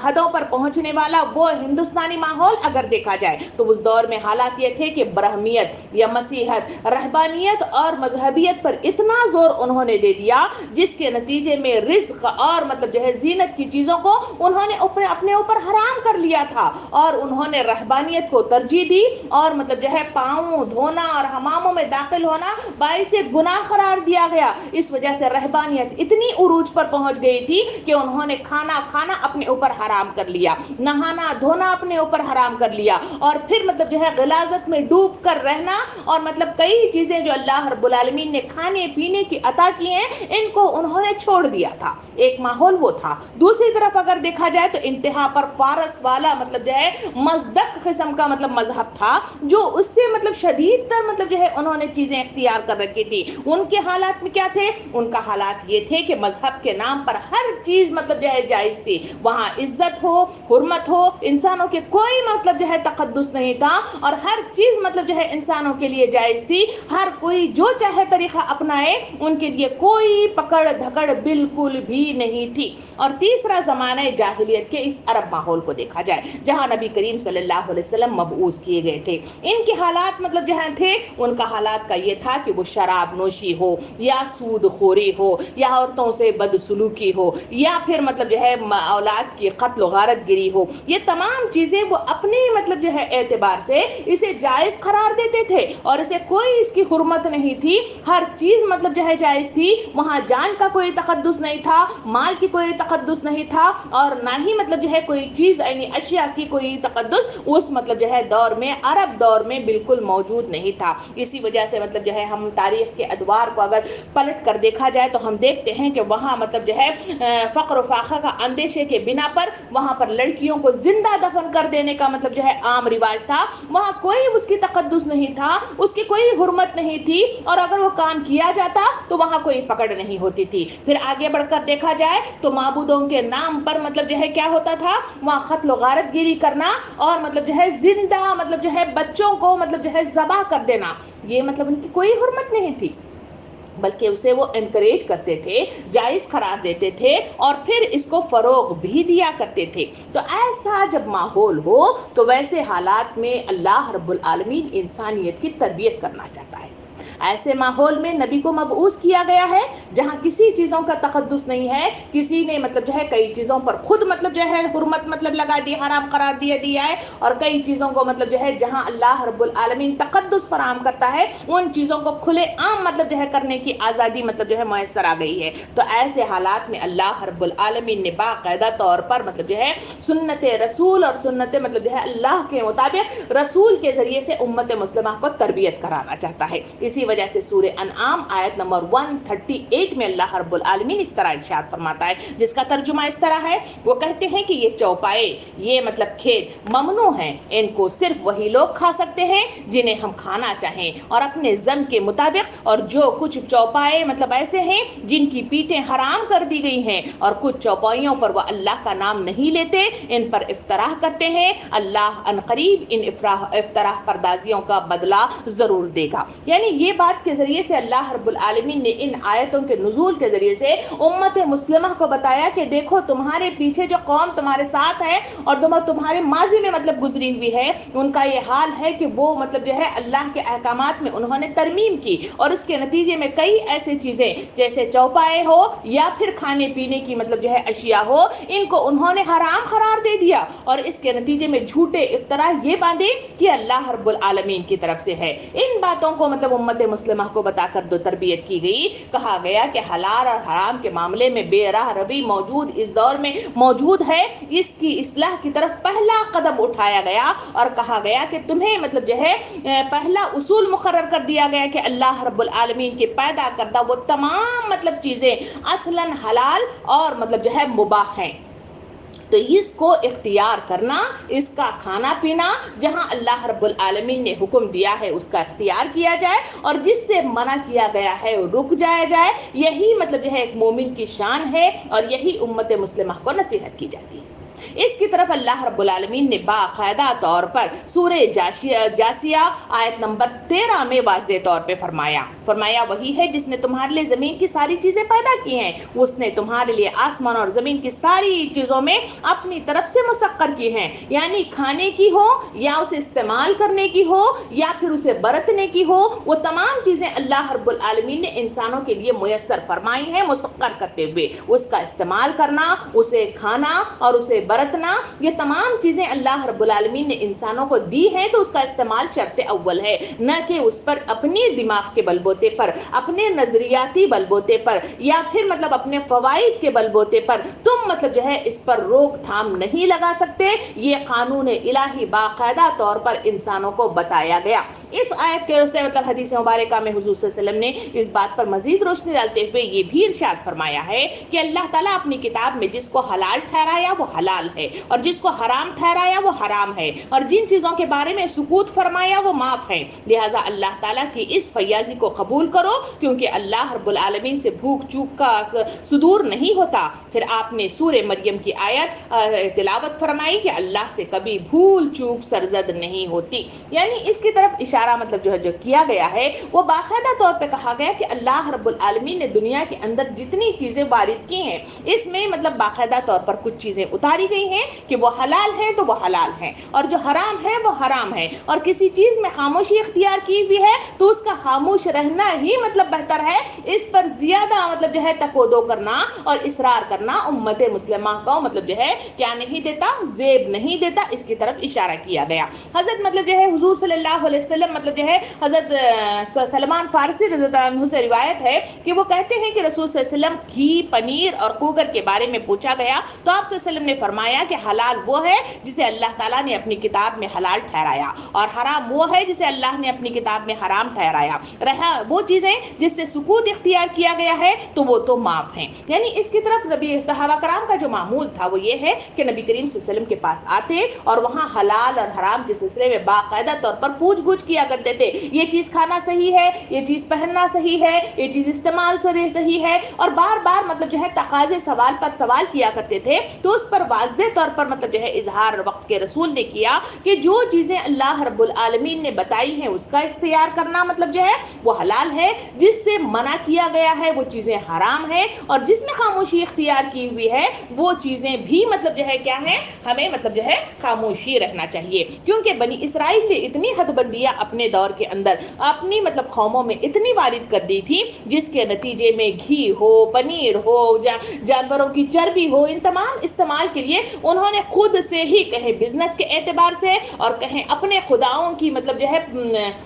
S1: حدوں پر پہنچنے والا وہ ہندوستانی ماحول اگر دیکھا جائے تو اس دور میں حالات یہ تھے کہ برہمیت یا مسیحیت، رہبانیت اور مذہبیت پر اتنا زور انہوں نے دے دیا جس کے نتیجے میں رزق اور مطلب جو ہے زینت کی چیزوں کو انہوں نے اپنے اوپر حرام کر لیا تھا، اور انہوں نے رہبانیت کو ترجیح دی، اور مطلب جو ہے پاؤں دھونا اور حماموں میں داخل ہونا باعث گناہ قرار دیا گیا۔ اس وجہ سے رہبانیت اتنی عروج پر پہنچ گئی تھی کہ انہوں نے کھانا اپنے اوپر حرام کر لیا، نہانا دھونا اپنے اوپر حرام کر لیا، اور پھر مطلب جو ہے غلاظت میں ڈوب کر رہنا، اور مطلب کئی چیزیں جو اللہ رب العالمین نے کھانے پینے کی عطا کی ہیں ان کو انہوں نے چھوڑ دیا تھا۔ ایک ماحول وہ تھا۔ دوسری طرف اگر دیکھا جائے تو انتہا پر فارس والا مطلب جو ہے مزدق قسم کا مطلب مذہب تھا، جو اس سے مطلب شدید تر مطلب جو ہے انہوں نے چیزیں اختیار کر رکھی تھی۔ ان کے حالات میں کیا تھے؟ ان کا حالات یہ تھے کہ مذہب کے نام پر ہر چیز مطلب جو ہے جائز تھی، وہاں عزت ہو، حرمت ہو، انسانوں کے کوئی مطلب جو ہے تقدس نہیں تھا، اور ہر چیز مطلب جو ہے انسانوں کے لیے جائز تھی، ہر کوئی جو چاہے طریقہ اپنائے، ان کے لیے کوئی پکڑ دھکڑ بالکل بھی نہیں تھی۔ اور تیسرا زمانہ جاہلیت کے اس عرب ماحول کو دیکھا جائے جہاں نبی کریم صلی اللہ علیہ وسلم مبعوث کیے گئے تھے، ان کے حالات مطلب جہاں تھے ان کا حالات کا یہ تھا کہ وہ شراب نوشی ہو یا سود خوری ہو یا عورتوں سے بدسلوکی ہو یا پھر مطلب جو ہے اولاد کی قتل و غارت گری ہو، یہ تمام چیزیں وہ اپنے مطلب جو ہے اعتبار سے اسے جائز قرار دیتے تھے، اور اسے کوئی اس کی حرمت نہیں تھی، ہر چیز مطلب جو ہے جائز تھی، وہاں جان کا کوئی تقدس نہیں تھا، مال کی کوئی تقدس نہیں تھا، اور نہ ہی مطلب جو ہے کوئی چیز یعنی اشیاء کی کوئی تقدس اس مطلب جو ہے دور میں عرب دور میں بالکل موجود نہیں تھا۔ اسی وجہ سے مطلب جو ہے ہم تاریخ کے ادوار کو اگر پلٹ کر دیکھا جائے تو ہم دیکھتے ہیں کہ وہاں مطلب جو ہے فقر و فاقہ کا اندیشے کے بنا پر وہاں پر لڑکیوں کو زندہ دفن کر دینے کا مطلب جو ہے عام رواج تھا، وہاں کوئی اس کی تقدس نہیں تھا، اس کی کوئی حرمت نہیں تھی، اور اگر وہ کام کیا جاتا تو وہاں کوئی پکڑ نہیں ہوتی تھی۔ پھر آگے بڑھ کر دیکھا جائے تو معبودوں کے نام پر مطلب جو ہے کیا ہوتا تھا، وہاں قتل و غارت گیری کرنا اور مطلب جو ہے زندہ مطلب جو ہے بچوں کو مطلب جو ہے ذبح کر دینا، یہ مطلب ان کی کوئی حرمت نہیں تھی، بلکہ اسے وہ انکریج کرتے تھے، جائز قرار دیتے تھے، اور پھر اس کو فروغ بھی دیا کرتے تھے۔ تو ایسا جب ماحول ہو تو ویسے حالات میں اللہ رب العالمین انسانیت کی تربیت کرنا چاہتا ہے۔ ایسے ماحول میں نبی کو مبعوث کیا گیا ہے جہاں کسی چیزوں کا تقدس نہیں ہے، کسی نے مطلب جو ہے کئی چیزوں پر خود مطلب جو ہے حرمت مطلب لگا دی، حرام قرار دیا ہے، اور کئی چیزوں کو مطلب جو ہے جہاں اللہ رب العالمین تقدس فراہم کرتا ہے ان چیزوں کو کھلے عام مطلب جو ہے کرنے کی آزادی مطلب جو ہے میسر آ گئی ہے۔ تو ایسے حالات میں اللہ رب العالمین نے باقاعدہ طور پر مطلب جو ہے سنت رسول اور سنت مطلب جو ہے اللہ کے مطابق رسول کے ذریعے سے امت مسلمہ کو تربیت کرانا چاہتا ہے۔ اسی وجہ سے سورہ انعام آیت نمبر 138 میں اللہ رب العالمین اس طرح ارشاد فرماتا ہے، جس کا ترجمہ اس طرح ہے، وہ کہتے ہیں کہ یہ چوپائے، یہ مطلب کھیت ممنوع ہیں، ان کو صرف وہی لوگ کھا سکتے ہیں جنہیں ہم کھانا چاہیں اور اپنے ذم کے مطابق، اور جو کچھ چوپائے مطلب ایسے ہیں جن کی پیٹیں حرام کر دی گئی ہیں اور کچھ چوپائیوں پر وہ اللہ کا نام نہیں لیتے، ان پر افتراء کرتے ہیں، اللہ ان قریب ان افتراء پردازیوں کا بدلہ ضرور دے گا۔ یعنی یہ بات کے ذریعے سے اللہ رب العالمین نے ان آیتوں کے نزول کے ذریعے سے امت مسلمہ کو بتایا کہ دیکھو تمہارے پیچھے جو قوم تمہارے ساتھ ہے اور تمہارے ماضی میں مطلب گزری ہوئی ہے، ان کا یہ حال ہے کہ وہ مطلب جو ہے اللہ کے احکامات میں انہوں نے ترمیم کی، اور اس کے نتیجے میں کئی ایسی چیزیں جیسے چوپائے ہو یا پھر کھانے پینے کی مطلب جو ہے اشیاء ہو، ان کو انہوں نے حرام قرار دے دیا، اور اس کے نتیجے میں جھوٹے افتراء یہ باندھے کہ اللہ رب العالمین کی طرف سے ہے۔ ان باتوں کو مطلب امت مسلمہ کو بتا کر دو تربیت کی گئی، کہا گیا کہ حلال اور حرام کے معاملے میں بے راہ روی موجود اس دور میں موجود ہے، اس کی اصلاح کی طرف پہلا قدم اٹھایا گیا، اور کہا گیا کہ تمہیں مطلب جو ہے پہلا اصول مقرر کر دیا گیا کہ اللہ رب العالمین کے پیدا کردہ وہ تمام مطلب چیزیں اصلاً حلال اور مطلب جو ہے مباح ہیں، تو اس کو اختیار کرنا، اس کا کھانا پینا جہاں اللہ رب العالمین نے حکم دیا ہے اس کا اختیار کیا جائے، اور جس سے منع کیا گیا ہے رک جایا جائے، یہی مطلب جو ہے ایک مومن کی شان ہے، اور یہی امت مسلمہ کو نصیحت کی جاتی ہے۔ اس کی طرف اللہ رب العالمین نے باقاعدہ طور پر سورہ جاسیہ آیت نمبر 13 میں واضح طور پہ فرمایا وہی ہے جس نے تمہارے لیے زمین کی ساری چیزیں پیدا کی ہیں، اس نے تمہارے لیے آسمان اور زمین کی ساری چیزوں میں اپنی طرف سے مسخر کی ہیں، یعنی کھانے کی ہو یا اسے استعمال کرنے کی ہو یا پھر اسے برتنے کی ہو، وہ تمام چیزیں اللہ رب العالمین نے انسانوں کے لیے میسر فرمائی ہیں مسخر کرتے ہوئے۔ اس کا استعمال کرنا، اسے کھانا اور اسے برتنا، یہ تمام چیزیں اللہ رب العالمین نے انسانوں کو دی ہیں، تو اس کا استعمال شرط اول ہے، نہ کہ اس پر اپنی دماغ کے بلبوتے پر، اپنے نظریاتی بلبوتے پر یا پھر مطلب اپنے فوائد کے بلبوتے پر تم مطلب جو ہے اس پر روک تھام نہیں لگا سکتے۔ یہ قانون الہی باقاعدہ طور پر انسانوں کو بتایا گیا۔ اس آیت کے سے مطلب حدیث مبارکہ میں حضور صلی اللہ علیہ وسلم نے اس بات پر مزید روشنی ڈالتے ہوئے یہ بھی ارشاد فرمایا ہے کہ اللہ تعالیٰ اپنی کتاب میں جس کو حلال ٹھہرایا وہ حلال ہے، اور جس کو حرام ٹھہرایا وہ حرام ہے، اور جن چیزوں کے بارے میں سکوت فرمایا وہ معاف ہے، لہٰذا اللہ تعالیٰ کی اس فیاضی کو قبول کرو، کیونکہ اللہ رب العالمین سے بھوک چوک کا صدور نہیں ہوتا۔ پھر آپ نے سورہ مریم کی آیت تلاوت فرمائی کہ اللہ سے کبھی بھول چوک سرزد نہیں ہوتی، یعنی اس کی طرف اشارہ مطلب جو کیا گیا ہے وہ باقاعدہ طور پہ کہا گیا کہ اللہ رب العالمین نے دنیا کے اندر جتنی چیزیں وارد کی ہیں اس میں مطلب باقاعدہ طور پر کچھ چیزیں اتاری گئی ہیں کہ وہ حلال ہیں تو وہ حلال ہیں، اور جو حرام ہے وہ حرام ہے، اور کسی چیز میں خاموشی اختیار کی ہوئی ہے تو اس کا خاموش رہنا ہی مطلب بہتر ہے، اس پر زیادہ مطلب جو ہے تکودو کرنا اور اصرار کرنا امت مسلمہ کو مطلب جو ہے کیا نہیں دیتا، زیب نہیں دیتا، اس کی طرف اشارہ کیا گیا۔ حضرت مطلب جو ہے حضور صلی اللہ علیہ وسلم مطلب جو ہے حضرت سلمان فارسی رضی اللہ عنہ سے روایت ہے کہ وہ کہتے ہیں کہ رسول صلی اللہ علیہ وسلم گھی، پنیر اور کوگر کے بارے میں پوچھا گیا تو آپ صلی اللہ علیہ وسلم نے فرمایا کہ حلال وہ ہے جسے اللہ تعالیٰ نے اپنی کتاب میں حلال ٹھہرایا، اور حرام وہ ہے جسے اللہ نے اپنی کتاب میں حرام ٹھہرایا، رہا وہ چیزیں جس سے سکوت اختیار کیا گیا ہے تو وہ تو معاف ہیں۔ یعنی اس کی طرف نبی صحابہ کرام کا جو معمول تھا وہ یہ ہے کہ نبی کریم صلی اللہ علیہ وسلم کے پاس آتے اور وہاں حلال اور حرام کے سلسلے میں باقاعدہ طور پر پوچھ گچھ کیا کرتے تھے، یہ چیز کھانا صحیح ہے، یہ چیز پہننا صحیح ہے، یہ چیز استعمال صحیح ہے، اور بار بار مطلب جو ہے تقاضے سوال پر سوال کیا کرتے تھے، تو اس پر واضح طور پر مطلب جو ہے اظہار وقت کے رسول نے کیا کہ جو چیزیں اللہ رب العالمین نے بتائی ہیں اس کا اختیار کرنا مطلب جو ہے وہ حلال ہے، جس سے منع کیا گیا ہے وہ چیزیں حرام ہے، اور جس میں خاموشی اختیار کی ہوئی ہے وہ چیزیں بھی مطلب جو ہے کیا ہے، ہمیں مطلب جو ہے خاموشی رکھنا چاہیے، کیونکہ بنی اسرائیل نے اتنی حد بندیاں اپنے دور کے اندر اپنی مطلب قوموں میں اتنی وارد کر دی تھی، جس کے نتیجے میں گھی ہو، پنیر ہو، جانوروں کی چربی ہو، ان تمام استعمال کے لیے انہوں نے خود سے ہی کہیں بزنس کے اعتبار سے اور کہیں اپنے خداؤں کی مطلب جو ہے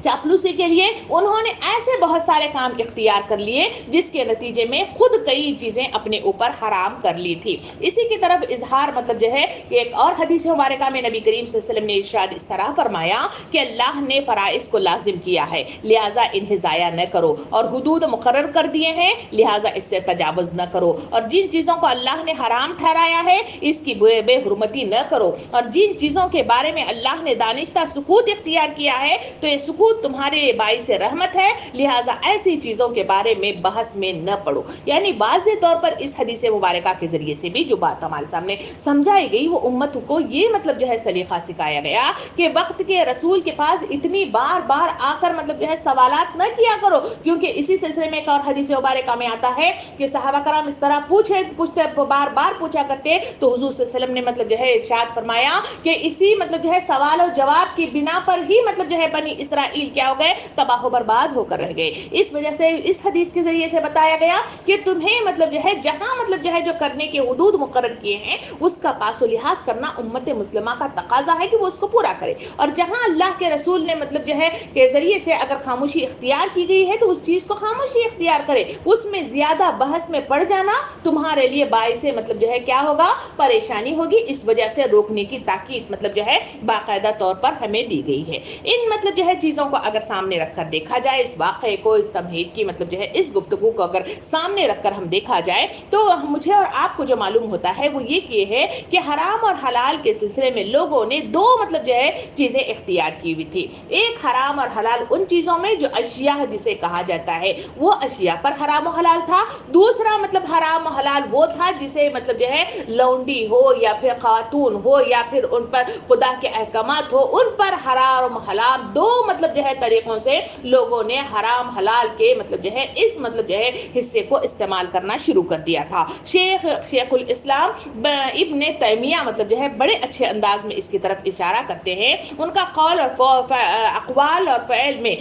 S1: چاپلوسی کے لیے انہوں نے ایسے بہت سارے کام اختیار کر لیے جس کے نتیجے میں خود کئی چیزیں اپنے اوپر حرام کر لی تھی۔ اسی کی طرف اظہار مطلب جو ہے کہ ایک اور حدیث مبارکہ میں نبی کریم صلی اللہ علیہ وسلم نے ارشاد اس طرح فرمایا کہ اللہ نے فرائض کو لازم کیا ہے لہٰذا انہیں ضائع نہ کرو، اور حدود مقرر کر دیے ہیں لہٰذا اس سے تجاوز نہ کرو، اور جن چیزوں کو اللہ نے حرام ٹھہرایا ہے اس کی بے حرمتی نہ کرو، اور جن چیزوں کے بارے میں اللہ نے دانستہ سکوت اختیار کیا ہے تو یہ سکوت تمہارے باعث رحمت ہے، لہٰذا ایسی چیزوں کے بارے میں بحث میں نہ پڑو۔ یعنی واضح طور پر اس حدیث مبارکہ کے ذریعے سے بھی جو بات ہمارے سامنے سمجھائی گئی وہ امت کو یہ مطلب جو ہے سلیقہ سکھایا گیا کہ وقت کے رسول کے پاس اتنی بار بار آ کر مطلب جو ہے سوالات نہ کیا کرو، کیونکہ اسی سلسلے میں ایک اور حدیث مبارکہ میں آتا ہے کہ صحابہ کرام اس طرح پوچھتے بار بار پوچھا کرتے تو حضور صلی اللہ علیہ وسلم نے مطلب جو ہے ارشاد فرمایا کہ اسی مطلب جو ہے سوال و جواب کی بنا پر ہی مطلب جو ہے بنی اسرائیل کیا ہو گئے، تباہ و برباد ہو کر رہ گئے۔ اس وجہ سے اس حدیث کے ذریعے سے بتایا گیا کہ تمہیں مطلب جو ہے جہاں مطلب جو ہے جو کرنے کے حدود مقرر کیے ہیں اس کا پاس و لحاظ کرنا امت مسلمہ کا تقاضا ہے کہ وہ اس کو پورا کرے، اور جہاں اللہ کے رسول نے مطلب جو ہے کے ذریعے سے اگر خاموشی اختیار کی گئی ہے تو اس چیز کو خاموشی اختیار کرے، اس میں زیادہ بحث میں پڑ جانا تمہارے لیے باعث مطلب جو ہے کیا ہوگا، پریشانی ہوگی۔ اس وجہ سے روکنے کی تاکید مطلب جو ہے باقاعدہ طور پر ہمیں دی گئی ہے۔ ان مطلب جو ہے چیزوں کو اگر سامنے رکھ کر دیکھا جائے، اس واقعے کو، اس تمہید کی مطلب جو ہے اس گفتگو کو اگر سامنے رکھ کر ہم دیکھا جائے تو مجھے اور آپ کو جو معلوم ہوتا ہے وہ یہ ہے کہ حرام اور حلال کے سلسلے میں لوگوں نے دو مطلب جو ہے چیزیں اختیار کی ہوئی تھی۔ ایک حرام اور حلال ان چیزوں میں جو اشیاء جسے کہا جاتا ہے وہ اشیاء پر حرام و حلال تھا، دوسرا مطلب حرام و حلال وہ تھا جسے مطلب جو ہے لونڈی ہو یا پھر خاتون ہو یا پھر ان پر خدا کے احکامات ہو، ان پر حرام و حلال دو مطلب جو ہے طریقوں سے لوگوں نے حرام حلال کے مطلب جو ہے اس مطلب جو ہے حصے کو استعمال کرنا شروع کر دیا تھا۔ شیخ الاسلام ابن تیمیہ مطلب جو ہے بڑے اچھے انداز میں اس کی طرف اشارہ کرتے ہیں۔ ان کا قول اور اقوال اور فعل میں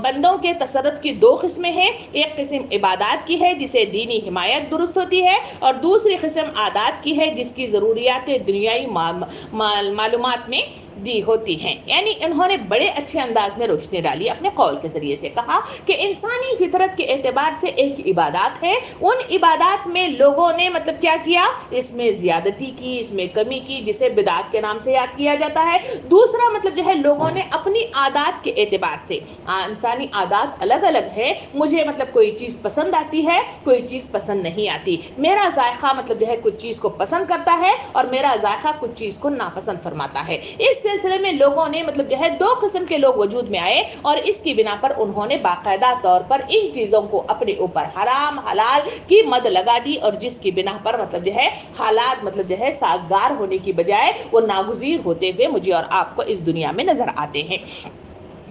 S1: بندوں کے تصرف کی دو قسمیں ہیں، ایک قسم عبادات کی ہے جسے دینی حمایت درست ہوتی ہے، اور دوسری قسم عادات کی ہے جس کی ضروریات دنیائی معلومات میں دی ہوتی ہیں۔ یعنی انہوں نے بڑے اچھے انداز میں روشنی ڈالی، اپنے قول کے ذریعے سے کہا کہ انسانی فطرت کے اعتبار سے ایک عبادات ہے، ان عبادات میں لوگوں نے مطلب کیا کیا، اس میں زیادتی کی، اس میں کمی کی، جسے بدعت کے نام سے یاد کیا جاتا ہے۔ دوسرا مطلب جو ہے لوگوں نے اپنی عادات کے اعتبار سے، انسانی عادات الگ الگ ہے، مجھے مطلب کوئی چیز پسند آتی ہے، کوئی چیز پسند نہیں آتی، میرا ذائقہ مطلب جو ہے کچھ چیز کو پسند کرتا ہے اور میرا ذائقہ کچھ چیز کو ناپسند فرماتا ہے۔ اس سلسلے میں لوگوں نے مطلب جو ہے دو قسم کے لوگ وجود میں آئے، اور اس کی بنا پر انہوں نے باقاعدہ طور پر ان چیزوں کو اپنے اوپر حرام حلال کی مد لگا دی، اور جس کی بنا پر مطلب جو ہے حالات مطلب جو ہے سازگار ہونے کی بجائے وہ ناگزیر ہوتے ہوئے مجھے اور آپ کو اس دنیا میں نظر آتے ہیں۔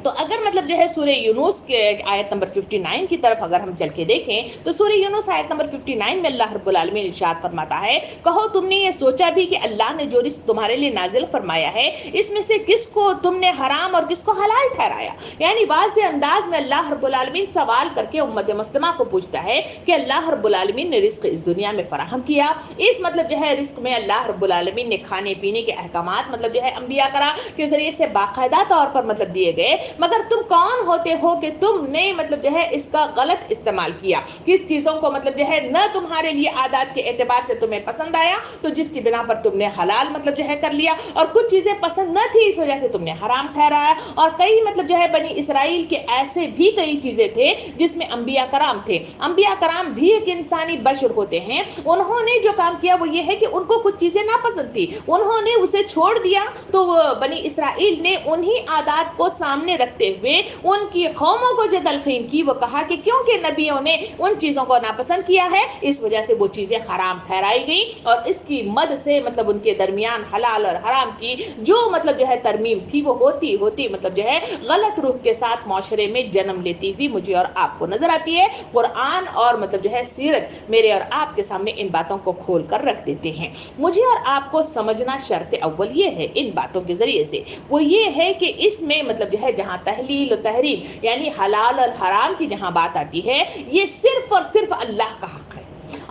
S1: تو اگر مطلب جو ہے سورہ یونس کے آیت نمبر 59 کی طرف اگر ہم چل کے دیکھیں تو سورہ یونس آیت نمبر 59 میں اللہ رب العالمین ارشاد فرماتا ہے، کہو تم نے یہ سوچا بھی کہ اللہ نے جو رزق تمہارے لیے نازل فرمایا ہے اس میں سے کس کو تم نے حرام اور کس کو حلال ٹھہرایا۔ یعنی واضح انداز میں اللہ رب العالمین سوال کر کے امت مسلمہ کو پوچھتا ہے کہ اللہ رب العالمین نے رزق اس دنیا میں فراہم کیا، اس مطلب جو ہے رزق میں اللہ رب العالمین نے کھانے پینے کے احکامات مطلب جو ہے انبیاء کرام کے ذریعے سے باقاعدہ طور پر مطلب دیے گئے، مگر تم کون ہوتے ہو کہ تم نے مطلب جو ہے اس کا غلط استعمال کیا، کس چیزوں کو مطلب جو ہے نہ تمہارے لیے عادات کے اعتبار سے تمہیں پسند آیا تو جس کی بنا پر تم نے حلال مطلب جو ہے کر لیا، اور کچھ چیزیں پسند نہ تھی اس وجہ سے تم نے حرام ٹھہرایا۔ اور کئی مطلب جو ہے بنی اسرائیل کے ایسے بھی کئی چیزیں تھے جس میں انبیاء کرام تھے، انبیاء کرام بھی ایک انسانی بشر ہوتے ہیں، انہوں نے جو کام کیا وہ یہ ہے کہ ان کو کچھ چیزیں ناپسند تھی، انہوں نے اسے چھوڑ دیا، تو بنی اسرائیل نے انہی عادات کو سامنے رکھتے ہوئے ان کی قوموں کو جو تلقین کی، وہ کہا کہ کیونکہ نبیوں نے ان چیزوں کو ناپسند کیا ہے اس وجہ سے وہ چیزیں حرام ٹھہرائی گئی، اور اس کی مد سے مطلب ان کے درمیان حلال اور حرام کی جو مطلب جو ہے ترمیم تھی وہ ہوتی ہوتی مطلب جو ہے غلط روح کے ساتھ معاشرے میں جنم لیتی ہوئی مجھے اور آپ کو نظر آتی ہے۔ قرآن اور مطلب جو ہے سیرت میرے اور آپ کے سامنے ان باتوں کو کھول کر رکھ دیتے ہیں۔ مجھے اور آپ کو سمجھنا شرط اول یہ ہے ان باتوں کے ذریعے سے، وہ یہ ہے کہ اس میں مطلب جو ہے جہاں تحلیل و تحریم یعنی حلال اور حرام کی جہاں بات آتی ہے، یہ صرف اور صرف اللہ کا حق ہے۔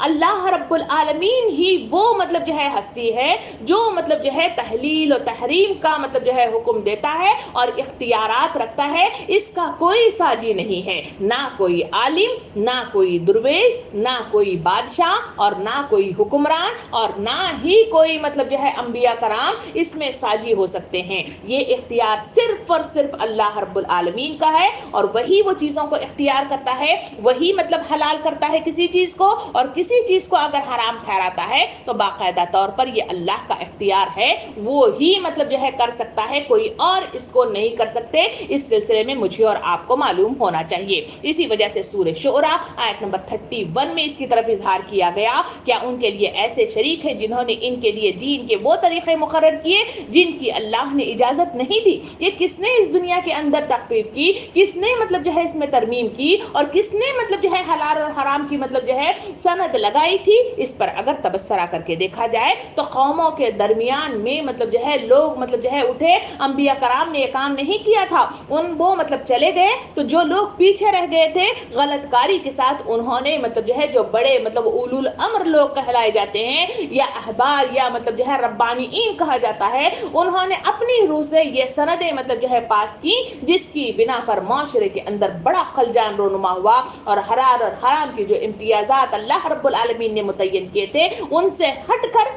S1: اللہ رب العالمین ہی وہ مطلب جو ہے ہستی ہے جو مطلب جو ہے تحلیل و تحریم کا مطلب جو ہے حکم دیتا ہے اور اختیارات رکھتا ہے، اس کا کوئی ساجی نہیں ہے، نہ کوئی عالم، نہ کوئی درویش، نہ کوئی بادشاہ اور نہ کوئی حکمران اور نہ ہی کوئی مطلب جو ہے انبیاء کرام اس میں ساجی ہو سکتے ہیں۔ یہ اختیار صرف اور صرف اللہ رب العالمین کا ہے، اور وہی وہ چیزوں کو اختیار کرتا ہے، وہی مطلب حلال کرتا ہے کسی چیز کو، اور کسی چیز کو اگر حرام ٹھہراتا ہے تو باقاعدہ طور پر یہ اللہ کا اختیار ہے، وہ ہی مطلب جو ہے کر سکتا ہے، کوئی اور اس کو نہیں کر سکتے۔ اس سلسلے میں مجھے اور آپ کو معلوم ہونا چاہیے۔ اسی وجہ سے سورہ شعراء آیت نمبر 31 میں اس کی طرف اظہار کیا گیا، کیا ان کے لیے ایسے شریک ہیں جنہوں نے ان کے لیے دین کے وہ طریقے مقرر کیے جن کی اللہ نے اجازت نہیں دی؟ یہ کس نے اس دنیا کے اندر تخفیف کی، کس نے مطلب جو ہے اس میں ترمیم کی، اور کس نے مطلب جو ہے حلال اور حرام کی مطلب جو ہے سند لگائی تھی؟ اس پر اگر تبصرہ کر کے دیکھا جائے تو قوموں کے درمیان میں مطلب جو ہے لوگ مطلب جو ہے اٹھے، انبیاء کرام نے یہ کام نہیں کیا تھا، وہ مطلب چلے گئے، تو جو لوگ پیچھے رہ گئے تھے غلط کاری کے ساتھ انہوں نے مطلب جو ہے جو بڑے مطلب اولو الامر لوگ کہلائے جاتے ہیں یا احبار یا مطلب جو ہے ربانیین کہا جاتا ہے، انہوں نے اپنی روح سے یہ سندیں مطلب جو ہے پاس کی جس کی بنا پر معاشرے کے اندر بڑا خلجان رونما ہوا، اور حلال اور حرام کی جو امتیازات اللہ رب العالمین نے متعین کیے تھے ان سے ہٹ کر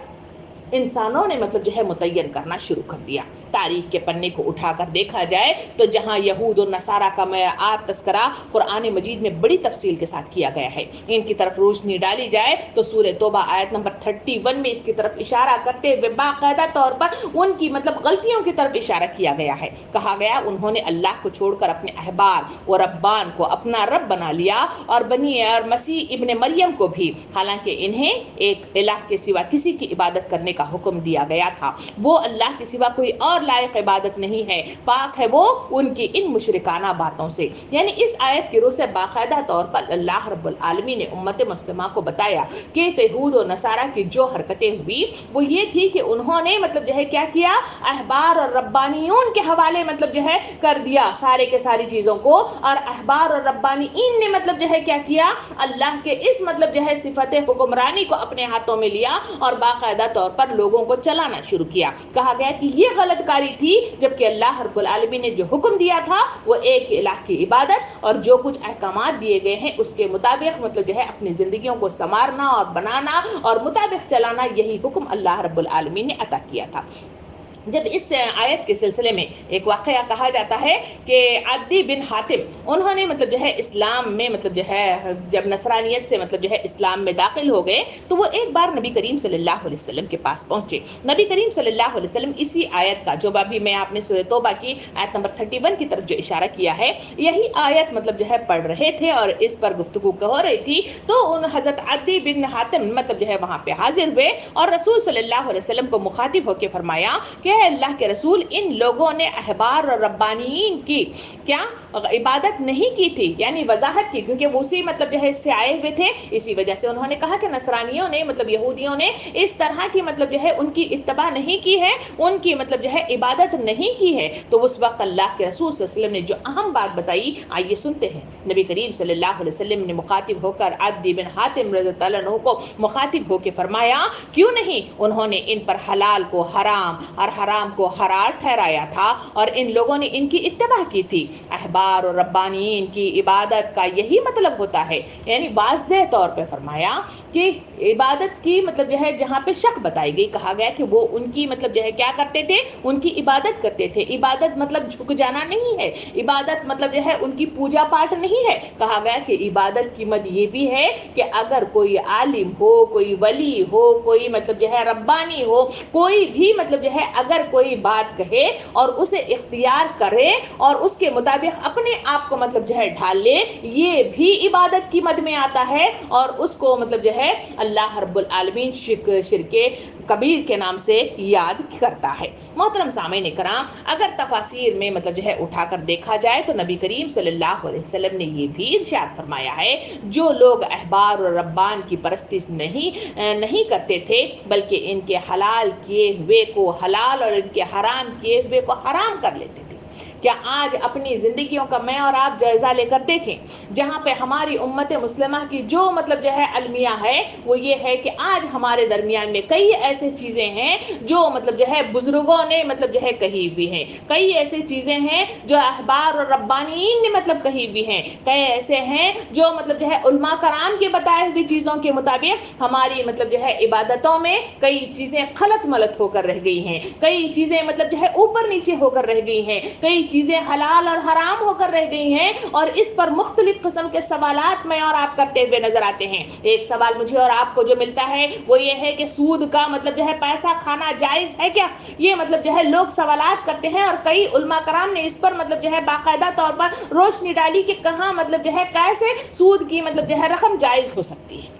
S1: انسانوں نے مطلب جو ہے متعین کرنا شروع کر دیا۔ تاریخ کے پنے کو اٹھا کر دیکھا جائے تو جہاں یہود و نصارہ کا معیار تذکرہ قرآن مجید میں بڑی تفصیل کے ساتھ کیا گیا ہے، ان کی طرف روشنی ڈالی جائے تو سورہ توبہ آیت نمبر 31 میں اس کی طرف اشارہ کرتے ہوئے باقاعدہ طور پر ان کی مطلب غلطیوں کی طرف اشارہ کیا گیا ہے۔ کہا گیا انہوں نے اللہ کو چھوڑ کر اپنے احبار و ربان کو اپنا رب بنا لیا، اور مسیح ابن مریم کو بھی، حالانکہ انہیں ایک الہ کے سوا کسی کی عبادت کرنے کا حکم دیا گیا تھا، وہ اللہ کے سوا کوئی اور لائق عبادت نہیں ہے، پاک ہے وہ ان کی ان مشرکانہ باتوں سے۔ یعنی اس آیت کی روح سے باقاعدہ طور پر اللہ رب العالمین نے امت مسلمہ کو بتایا کہ یہود و نصارہ کی جو حرکتیں ہوئی وہ یہ تھی کہ انہوں نے مطلب جو ہے کیا کیا، احبار اور ربانیون کے حوالے مطلب جو ہے کر دیا سارے کے ساری چیزوں کو، اور احبار اور ربانیین نے مطلب جو ہے کیا کیا، اللہ کے اس مطلب جو ہے صفت حکمرانی کو اپنے ہاتھوں میں لیا اور باقاعدہ طور پر لوگوں کو چلانا شروع کیا۔ کہا گیا کہ یہ غلط کاری تھی، جبکہ اللہ رب العالمین نے جو حکم دیا تھا وہ ایک الہ کی عبادت اور جو کچھ احکامات دیے گئے ہیں اس کے مطابق مطلب جو ہے اپنی زندگیوں کو سنوارنا اور بنانا اور مطابق چلانا، یہی حکم اللہ رب العالمین نے عطا کیا تھا۔ جب اس آیت کے سلسلے میں ایک واقعہ کہا جاتا ہے کہ عدی بن حاتم انہوں نے مطلب جو ہے اسلام میں مطلب جو ہے جب نصرانیت سے مطلب جو ہے اسلام میں داخل ہو گئے تو وہ ایک بار نبی کریم صلی اللہ علیہ وسلم کے پاس پہنچے۔ نبی کریم صلی اللہ علیہ وسلم اسی آیت کا جو ابھی میں آپ نے سورہ توبہ کی آیت نمبر 31 کی طرف جو اشارہ کیا ہے، یہی آیت مطلب جو ہے پڑھ رہے تھے اور اس پر گفتگو ہو رہی تھی، تو ان حضرت عدی بن حاتم مطلب جو ہے وہاں پہ حاضر ہوئے اور رسول صلی اللہ علیہ وسلم کو مخاطب ہو کے فرمایا کہ اللہ کے رسول، ان لوگوں نے احبار اور ربانیین کی کیا عبادت نہیں کی تھی، یعنی وضاحت کی، کیونکہ وہ اسی مطلب جو ہے اس سے آئے ہوئے تھے، اسی وجہ سے انہوں نے کہا کہ نصرانیوں نے مطلب یہودیوں نے اس طرح کی مطلب جو ہے ان کی اتباع نہیں کی ہے، ان کی مطلب جو ہے عبادت نہیں کی ہے۔ تو اس وقت اللہ کے رسول صلی اللہ علیہ وسلم نے جو اہم بات بتائی، آئیے سنتے ہیں۔ نبی کریم صلی اللہ علیہ وسلم نے مخاطب ہو کر عدی بن حاتم رضی اللہ عنہ کو مخاطب ہو کے فرمایا، کیوں نہیں انہوں نے ان پر حلال کو حرام اور حرام کو حلال ٹھہرایا تھا اور ان لوگوں نے ان کی اتباع کی تھی۔ احبار اور ربانیین کی عبادت کا یہی مطلب ہوتا ہے، یعنی واضح طور پہ فرمایا کہ عبادت کی مطلب جو ہے جہاں پہ شک بتائی گئی، کہا گیا کہ وہ ان کی مطلب جو ہے کیا کرتے تھے، ان کی عبادت کرتے تھے۔ عبادت مطلب جھک جانا نہیں ہے، عبادت مطلب جو ہے ان کی پوجا پاٹ نہیں ہے۔ کہا گیا کہ عبادت کی مد یہ بھی ہے کہ اگر کوئی عالم ہو، کوئی ولی ہو، کوئی مطلب جو ہے ربانی ہو، کوئی بھی مطلب جو ہے اگر کوئی بات کہے اور اسے اختیار کرے اور اس کے مطابق اپنے آپ کو مطلب جو ہے ڈھال لے، یہ بھی عبادت کی مد میں آتا ہے اور اس کو مطلب جو ہے اللہ رب العالمین شرک کبیر کے نام سے یاد کرتا ہے۔ محترم سامعین کرام، اگر تفاسیر میں مطلب جو ہے اٹھا کر دیکھا جائے تو نبی کریم صلی اللہ علیہ وسلم نے یہ بھی ارشاد فرمایا ہے، جو لوگ احبار اور ربان کی پرستش نہیں کرتے تھے بلکہ ان کے حلال کیے ہوئے کو حلال اور ان کے حرام کیے ہوئے کو حرام کر لیتے تھے۔ کیا آج اپنی زندگیوں کا میں اور آپ جائزہ لے کر دیکھیں، جہاں پہ ہماری امت مسلمہ کی جو مطلب جو ہے المیہ ہے وہ یہ ہے کہ آج ہمارے درمیان میں کئی ایسے چیزیں ہیں جو مطلب جو ہے بزرگوں نے مطلب جو ہے کہی ہوئی ہیں، کئی ایسی چیزیں ہیں جو احبار اور ربانیین نے مطلب کہی ہوئی ہیں، کئی ایسے ہیں جو مطلب جو ہے علماء کرام کے بتائے ہوئی چیزوں کے مطابق ہماری مطلب جو ہے عبادتوں میں کئی چیزیں خلط ملط ہو کر رہ گئی ہیں، کئی چیزیں مطلب جو ہے اوپر نیچے ہو کر رہ گئی ہیں، کئی چیزیں حلال اور حرام ہو کر رہ گئی ہیں، اور اس پر مختلف قسم کے سوالات میں اور آپ کرتے ہوئے نظر آتے ہیں۔ ایک سوال مجھے اور آپ کو جو ملتا ہے وہ یہ ہے کہ سود کا مطلب جو ہے پیسہ کھانا جائز ہے کیا؟ یہ مطلب جو ہے لوگ سوالات کرتے ہیں، اور کئی علماء کرام نے اس پر مطلب جو ہے باقاعدہ طور پر روشنی ڈالی کہ کہاں مطلب جو ہے کیسے سود کی مطلب جو ہے رقم جائز ہو سکتی ہے۔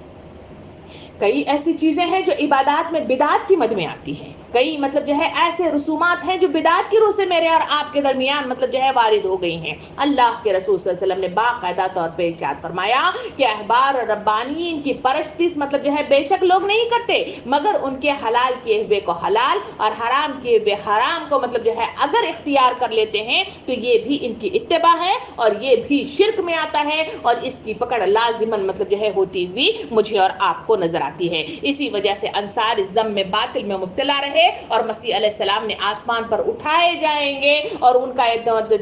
S1: کئی ایسی چیزیں ہیں جو عبادات میں بدعت کی مد میں آتی ہیں، کئی مطلب جو ہے ایسے رسومات ہیں جو بدعت کی روح سے میرے اور آپ کے درمیان مطلب جو ہے وارد ہو گئی ہیں۔ اللہ کے رسول صلی اللہ علیہ وسلم نے باقاعدہ طور پہ ارشاد فرمایا کہ احبار اور ربانیین کی پرستش مطلب جو ہے بے شک لوگ نہیں کرتے مگر ان کے حلال کیے ہوئے کو حلال اور حرام کیے ہوئے حرام کو مطلب جو ہے اگر اختیار کر لیتے ہیں تو یہ بھی ان کی اتباع ہے اور یہ بھی شرک میں آتا ہے، اور اس کی پکڑ لازماً مطلب جو ہے ہوتی ہوئی مجھے اور آپ کو نظر آتی ہے۔ اسی وجہ سے انصار ذم میں باطل میں مبتلا رہے اور مسیح علیہ السلام نے آسمان پر اٹھائے جائیں گے، اور ان کا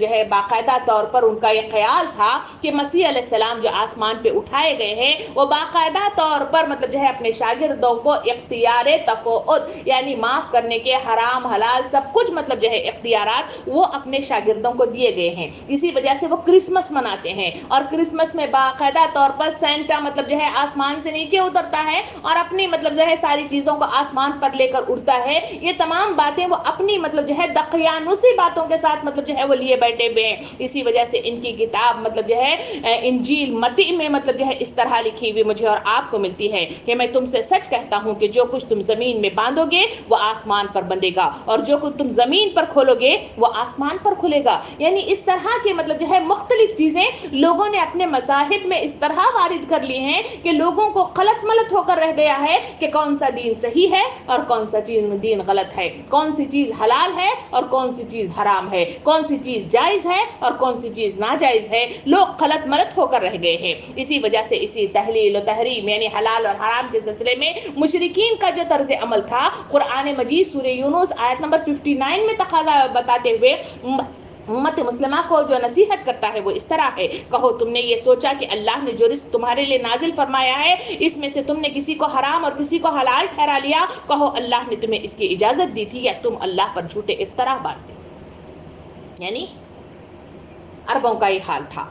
S1: جو ہے باقاعدہ طور پر ان کا یہ خیال تھا کہ مسیح علیہ السلام جو آسمان پہ اٹھائے گئے ہیں وہ باقاعدہ طور پر مطلب جو ہے اپنے شاگردوں کو اختیار تفوّض یعنی معاف کرنے کے حرام حلال سب کچھ مطلب جو ہے اختیارات وہ اپنے شاگردوں کو دیے گئے ہیں۔ اسی وجہ سے وہ کرسمس مناتے ہیں، اور کرسمس میں باقاعدہ طور پر سینٹا مطلب جو ہے آسمان سے نیچے اترتا ہے اور اپنی مطلب جو ہے ساری چیزوں کو آسمان پر لے کر اڑتا ہے۔ یہ تمام باتیں وہ اپنی مطلب جو ہے دقیانوسی باتوں کے ساتھ مطلب جو ہے وہ لیے بیٹھے ہوئے ہیں۔ اسی وجہ سے ان کی کتاب مطلب جو ہے انجیل مٹی میں مطلب جو ہے اس طرح لکھی ہوئی مجھے اور آپ کو ملتی ہے کہ میں تم سے سچ کہتا ہوں کہ جو کچھ تم زمین میں باندھو گے وہ آسمان پر بندھے گا، اور جو کچھ تم زمین پر کھولو گے وہ آسمان پر کھلے گا۔ یعنی اس طرح کے مطلب جو ہے مختلف چیزیں لوگوں نے اپنے مذاہب میں اس طرح وارد کر لی ہیں کہ لوگوں کو غلط ملط ہو کر رہ گیا ہے کہ کون سا دین صحیح ہے اور کون سا دین غلط ہے، کون سی چیز حلال ہے اور کون سی چیز حرام ہے، کون سی چیز جائز ہے اور کون سی چیز ناجائز ہے، لوگ غلط ملط ہو کر رہ گئے ہیں۔ اسی وجہ سے اسی تحلیل و تحریم یعنی حلال اور حرام کے سلسلے میں مشرکین کا جو طرز عمل تھا، قرآن مجید سورہ یونس آیت نمبر 59 میں تقاضا بتاتے ہوئے امت مسلمہ کو جو نصیحت کرتا ہے وہ اس طرح ہے، کہو تم نے یہ سوچا کہ اللہ نے جو رزق تمہارے لیے نازل فرمایا ہے اس میں سے تم نے کسی کو حرام اور کسی کو حلال ٹھہرا لیا؟ کہو اللہ نے تمہیں اس کی اجازت دی تھی یا تم اللہ پر جھوٹے افطرا باندھتے؟ یعنی عربوں کا یہ حال تھا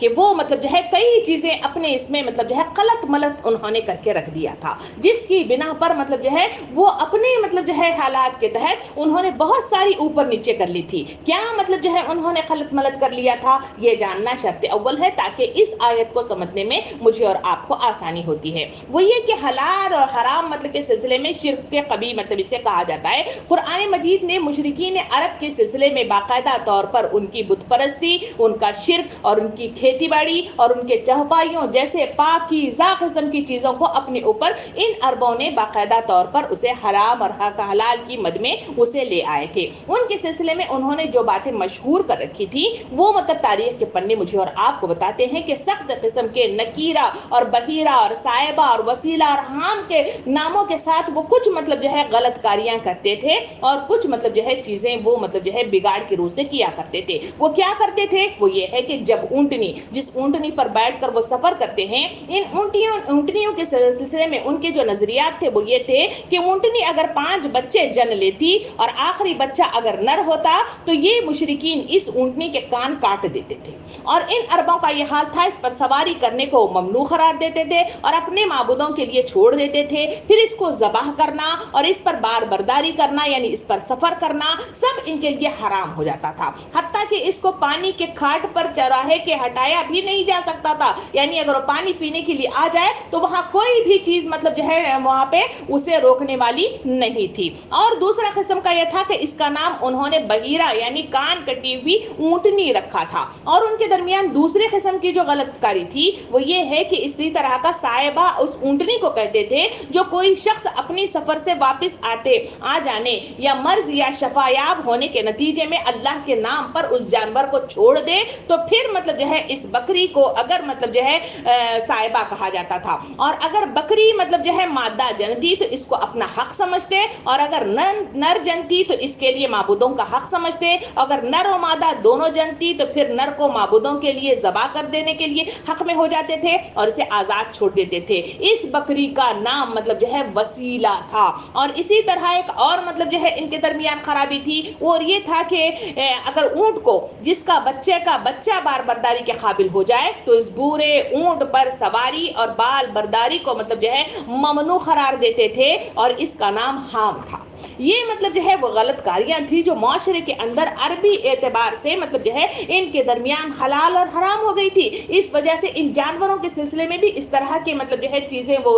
S1: کہ وہ مطلب جو ہے کئی چیزیں اپنے اس میں مطلب جو ہے غلط ملط انہوں نے کر کے رکھ دیا تھا، جس کی بنا پر مطلب جو ہے وہ اپنے مطلب جو ہے حالات کے تحت انہوں نے بہت ساری اوپر نیچے کر لی تھی۔ کیا مطلب جو ہے انہوں نے غلط ملط کر لیا تھا، یہ جاننا شرط اول ہے تاکہ اس آیت کو سمجھنے میں مجھے اور آپ کو آسانی ہوتی ہے۔ وہ یہ کہ حلال اور حرام مطلب کے سلسلے میں شرک کے قبیح مطلب اسے کہا جاتا ہے۔ قرآن مجید نے مشرکین عرب کے سلسلے میں باقاعدہ طور پر ان کی بت پرستی، ان کا شرک اور ان کی کھیتی باڑی اور ان کے چہپائیوں جیسے پاکیزہ قسم کی چیزوں کو اپنے اوپر ان عربوں نے باقاعدہ طور پر اسے حرام اور حلال کی مد میں اسے لے آئے تھے۔ ان کے سلسلے میں انہوں نے جو باتیں مشہور کر رکھی تھی وہ مطلب تاریخ کے پنے مجھے اور آپ کو بتاتے ہیں کہ سخت قسم کے نکیرہ اور بحیرہ اور صائبہ اور وسیلہ اور حام کے ناموں کے ساتھ وہ کچھ مطلب جو ہے غلط کاریاں کرتے تھے اور کچھ مطلب جو ہے چیزیں وہ مطلب جو ہے بگاڑ کی روح سے کیا کرتے تھے۔ وہ کیا کرتے تھے؟ وہ یہ ہے کہ جب اونٹنی جس اونٹنی پر بیٹھ کر وہ سفر کرتے ہیں، ان اونٹنیوں کے سلسلے میں ان کے جو نظریات تھے وہ یہ تھے کہ اونٹنی اگر 5 بچے جن لیتی اور آخری بچہ اگر نر ہوتا تو یہ مشرکین اس اونٹنی کے کان کاٹ دیتے تھے، اور ان عربوں کا یہ حال تھا، اس پر سواری کرنے کو ممنوع قرار دیتے تھے اور اپنے معبودوں کے لیے چھوڑ دیتے تھے، پھر اس کو ذبح کرنا اور اس پر بار برداری کرنا یعنی اس پر سفر کرنا سب ان کے لیے حرام ہو جاتا تھا، حتیٰ کہ اس کو پانی کے کھاٹ پر چراہے کے ہٹایا بھی نہیں جا سکتا تھا، یعنی اگر وہ پانی پینے کے لیے آ جائے تو وہاں کوئی بھی چیز مطلب جو ہے وہاں پہ اسے روکنے والی نہیں تھی۔ اور دوسرا قسم کا یہ تھا کہ اس کا نام انہوں نے بحیرہ یعنی کان کٹی ہوئی اونٹنی رکھا تھا، اور ان کے درمیان دوسرے قسم کی جو غلط کاری تھی وہ یہ ہے کہ اسی طرح کا صاحبہ اس اونٹنی کو کہتے تھے جو کوئی شخص اپنی سفر سے واپس آ جانے یا مرض یا شفایاب ہونے کے نتیجے میں اللہ کے نام پر اس جانور کو چھوڑ دے تو پھر مطلب جو ہے اس بکری کو اگر مطلب جو ہے صاحبہ کہا جاتا تھا، اور اگر بکری مطلب جو ہے مادہ جنتی تو اس کو اپنا حق سمجھتے، اور اگر نر جنتی تو اس کے لیے معبودوں کا حق سمجھتے، اگر نر و مادہ دونوں جنتی تو پھر نر کو معبودوں کے لیے ذبح کر دینے کے لیے حق میں ہو جاتے تھے اور اسے آزاد چھوڑ دیتے تھے۔ اس بکری کا نام مطلب جو ہے وسیلہ تھا۔ اور اسی طرح ایک اور مطلب جو ہے ان کے درمیان خرابی تھی اور یہ تھا کہ اگر اونٹ کو جس کا بچہ بار برداری کے قابل ہو جائے تو اس بورے اونٹ پر سواری اور بال برداری کو مطلب جو ہے ممنوع قرار دیتے تھے، اور اس کا نام حام تھا۔ یہ مطلب جو ہے وہ غلط کاریاں تھی جو معاشرے کے اندر عربی اعتبار سے مطلب جو ہے ان کے درمیان حلال اور حرام ہو گئی تھی۔ اس وجہ سے ان جانوروں کے سلسلے میں بھی اس طرح کے مطلب جو ہے چیزیں وہ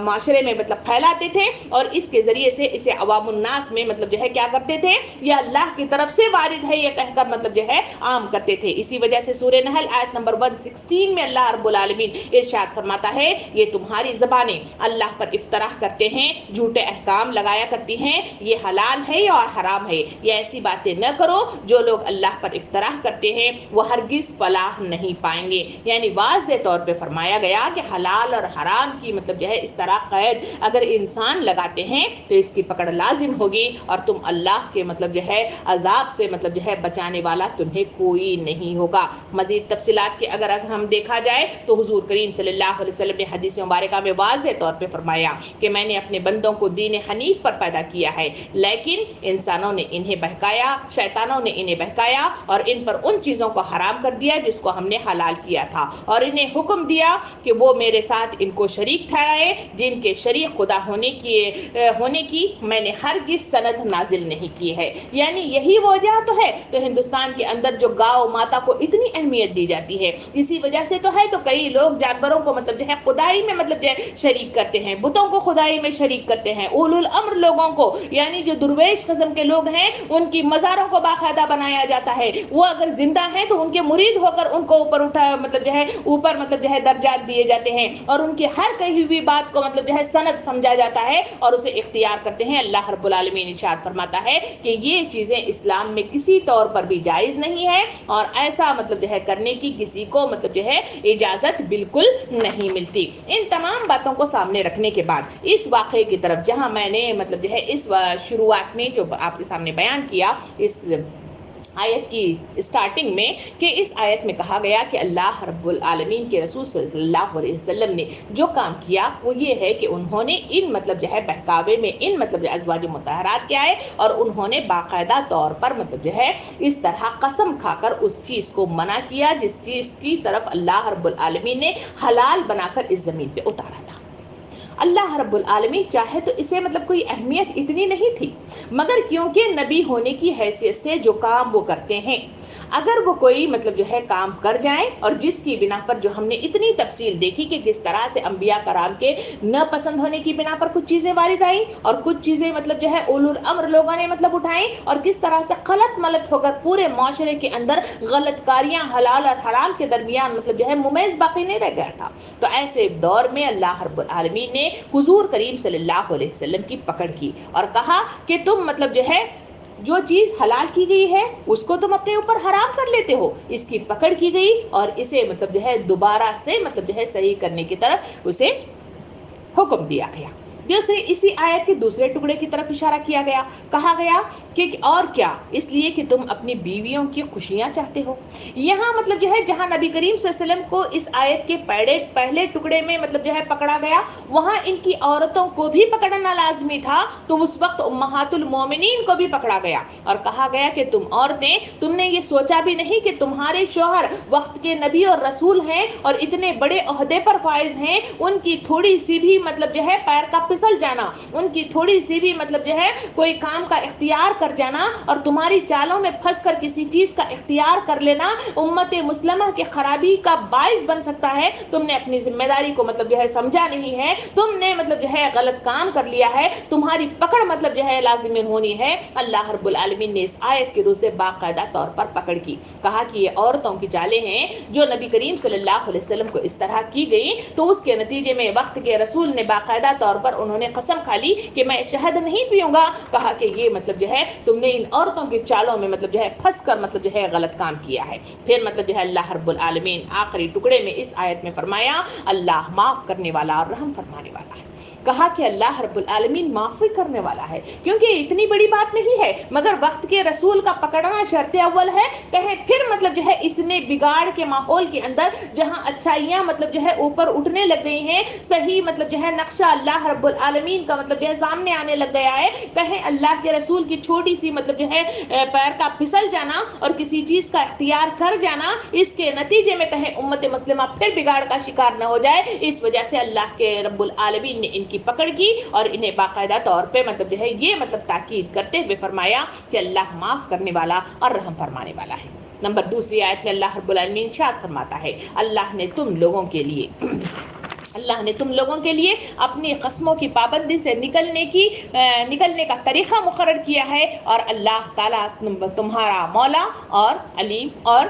S1: معاشرے میں مطلب پھیلاتے تھے، اور اس کے ذریعے سے اسے عوام الناس میں مطلب جو ہے کیا کرتے تھے، یہ اللہ کی طرف سے وارد ہے یہ کہہ کر مطلب جو ہے عام کرتے تھے۔ اسی وجہ سے سورہ نحل آیت نمبر 116 میں اللہ رب العالمین ارشاد فرماتا ہے، یہ تمہاری زبانیں اللہ پر افتراء کرتے ہیں، جھوٹے احکام لگایا کرتی ہیں، یہ حلال ہے یا حرام ہے، یہ ایسی باتیں نہ کرو، جو لوگ اللہ پر افتراء کرتے ہیں وہ ہرگز فلاح نہیں پائیں گے۔ یعنی واضح طور پہ فرمایا گیا کہ حلال اور حرام کی مطلب جو ہے اس طرح قید اگر انسان لگاتے ہیں تو اس کی پکڑ لازم ہوگی، اور تم اللہ کے مطلب جو ہے عذاب سے مطلب جو ہے بچانے والا تمہیں کوئی نہیں ہوگا۔ مزید تفصیلات کے اگر ہم دیکھا جائے تو حضور کریم صلی اللہ علیہ وسلم نے حدیث مبارکہ میں واضح طور پہ فرمایا کہ میں نے اپنے بندوں کو دین حنیف پر پیدا کیا ہے، لیکن انسانوں نے انہیں بہکایا، شیطانوں نے انہیں بہکایا اور ان پر ان چیزوں کو حرام کر دیا جس کو ہم نے حلال کیا تھا، اور انہیں حکم دیا کہ وہ میرے ساتھ ان کو شریک ٹھہرائے جن کے شریک خدا ہونے کی میں نے ہرگز سند نازل نہیں کی ہے۔ یعنی یہی وجہ تو ہے تو ہندوستان کے اندر جو گاؤ ماتا کو اتنی اہمیت دی جاتی ہے، اسی وجہ سے تو ہے تو کئی لوگ جانوروں کو مطلب جو ہے خدائی میں مطلب جو ہے شریک کرتے ہیں، بتوں کو خدائی میں شریک کرتے ہیں، اولو الامر لوگوں کو یعنی جو درویش قسم کے لوگ ہیں ان کی مزاروں کو باقاعدہ بنایا جاتا ہے، وہ اگر زندہ ہیں تو ان کے مرید ہو کر ان کو اوپر مطلب جو ہے درجات دیے جاتے ہیں، اور ان کی ہر کہی ہوئی بات کو مطلب جو ہے سند سمجھا جاتا ہے اور اسے اختیار کرتے ہیں۔ اللہ رب العالمین ارشاد فرماتا ہے کہ یہ چیزیں اسلام میں کسی طور پر بھی جائز نہیں ہے، اور ایسا مطلب جو ہے کرنے کی کسی کو مطلب جو ہے اجازت بالکل نہیں ملتی۔ ان تمام باتوں کو سامنے رکھنے کے بعد اس واقعے کی طرف جہاں میں نے مطلب جو ہے اس شروعات میں جو آپ کے سامنے بیان کیا اس آیت کی سٹارٹنگ میں، کہ اس آیت میں کہا گیا کہ اللہ رب العالمین کے رسول صلی اللہ علیہ وسلم نے جو کام کیا وہ یہ ہے کہ انہوں نے ان مطلب جو ہے بہکاوے میں ان مطلب ازواج مطہرات کے آئے اور انہوں نے باقاعدہ طور پر مطلب جو ہے اس طرح قسم کھا کر اس چیز کو منع کیا جس چیز کی طرف اللہ رب العالمین نے حلال بنا کر اس زمین پہ اتارا تھا۔ اللہ رب العالمین چاہے تو اسے مطلب کوئی اہمیت اتنی نہیں تھی، مگر کیونکہ نبی ہونے کی حیثیت سے جو کام وہ کرتے ہیں، اگر وہ کوئی مطلب جو ہے کام کر جائیں، اور جس کی بنا پر جو ہم نے اتنی تفصیل دیکھی کہ کس طرح سے انبیاء کرام کے نہ پسند ہونے کی بنا پر کچھ چیزیں وارد آئیں اور کچھ چیزیں مطلب جو ہے اولو الامر لوگوں نے مطلب اٹھائیں، اور کس طرح سے غلط ملت ہو کر پورے معاشرے کے اندر غلط کاریاں حلال اور حرام کے درمیان مطلب جو ہے ممیز باقی نہیں رہ گیا تھا، تو ایسے دور میں اللہ رب العالمین نے حضور کریم صلی اللہ علیہ وسلم کی پکڑ کی اور کہا کہ تم مطلب جو ہے جو چیز حلال کی گئی ہے اس کو تم اپنے اوپر حرام کر لیتے ہو۔ اس کی پکڑ کی گئی اور اسے مطلب جو ہے دوبارہ سے مطلب جو ہے صحیح کرنے کی طرف اسے حکم دیا گیا۔ دوسرے اسی آیت کے دوسرے ٹکڑے کی طرف اشارہ کیا گیا، کہا گیا کہ اور کیا، اس لیے کہ تم اپنی بیویوں کی خوشیاں چاہتے ہو۔ یہاں مطلب جو ہے جہاں نبی کریم صلی اللہ علیہ وسلم کو اس آیت کے پہلے ٹکڑے میں مطلب جو ہے پکڑا گیا، وہاں ان کی عورتوں کو بھی پکڑنا لازمی تھا، تو اس وقت امہات المومنین کو بھی پکڑا گیا اور کہا گیا کہ تم عورتیں، تم نے یہ سوچا بھی نہیں کہ تمہارے شوہر وقت کے نبی اور رسول ہیں اور اتنے بڑے عہدے پر فائز ہیں، ان کی تھوڑی سی بھی مطلب جو ہے پیر کا پھسل جانا، ان کی تھوڑی سی بھی مطلب جو ہے کوئی کام کا اختیار کر جانا اور تمہاری چالوں میں پھنس کر کسی چیز کا اختیار کر لینا امت مسلمہ کے خرابی کا باعث بن سکتا ہے۔ تم نے اپنی ذمہ داری کو مطلب جو ہے سمجھا نہیں ہے، تم نے مطلب جو ہے غلط کام کر لیا ہے، تمہاری پکڑ مطلب جو ہے لازمی ہونی ہے۔ اللہ رب العالمین نے اس آیت کے روح سے باقاعدہ طور پر پکڑ کی، کہا کہ یہ عورتوں کی چالیں ہیں جو نبی کریم صلی اللہ علیہ وسلم کو اس طرح کی گئی، تو اس کے نتیجے میں وقت کے رسول نے باقاعدہ طور پر انہوں نے قسم کھا لی کہ میں شہد نہیں پیوں گا، کہا کہ یہ مطلب جو ہے تم نے ان عورتوں کی چالوں میں مطلب جو ہے پھنس کر مطلب جو ہے غلط کام کیا ہے۔ پھر مطلب جو ہے اللہ رب العالمین آخری ٹکڑے میں اس آیت میں فرمایا اللہ معاف کرنے والا اور رحم فرمانے والا ہے، کہا کہ اللہ رب العالمین معافی کرنے والا ہے، کیونکہ اتنی بڑی بات نہیں ہے مگر وقت کے رسول کا پکڑنا شرط اول ہے۔ کہیں پھر مطلب جو ہے اس نے بگاڑ کے ماحول کے اندر جہاں اچھائیاں مطلب جو ہے اوپر اٹھنے لگ گئی ہیں، صحیح مطلب جو ہے نقشہ اللہ رب العالمین کا مطلب جو ہے سامنے آنے لگ گیا ہے، کہیں اللہ کے رسول کی چھوٹی سی مطلب جو ہے پیر کا پھسل جانا اور کسی چیز کا اختیار کر جانا، اس کے نتیجے میں کہیں امت مسلمہ پھر بگاڑ کا شکار نہ ہو جائے، اس وجہ سے اللہ کے رب العالمین نے ان کی پکڑ کی اور انہیں باقاعدہ طور پہ مطلب جو ہے یہ مطلب تاکید کرتے ہوئے فرمایا کہ اللہ معاف کرنے والا اور رحم فرمانے والا ہے۔ نمبر دوسری آیت میں اللہ رب العالمین ارشاد فرماتا ہے اللہ نے تم لوگوں کے لیے اپنی قسموں کی پابندی سے نکلنے کا طریقہ مقرر کیا ہے، اور اللہ تعالیٰ تمہارا مولا اور علیم اور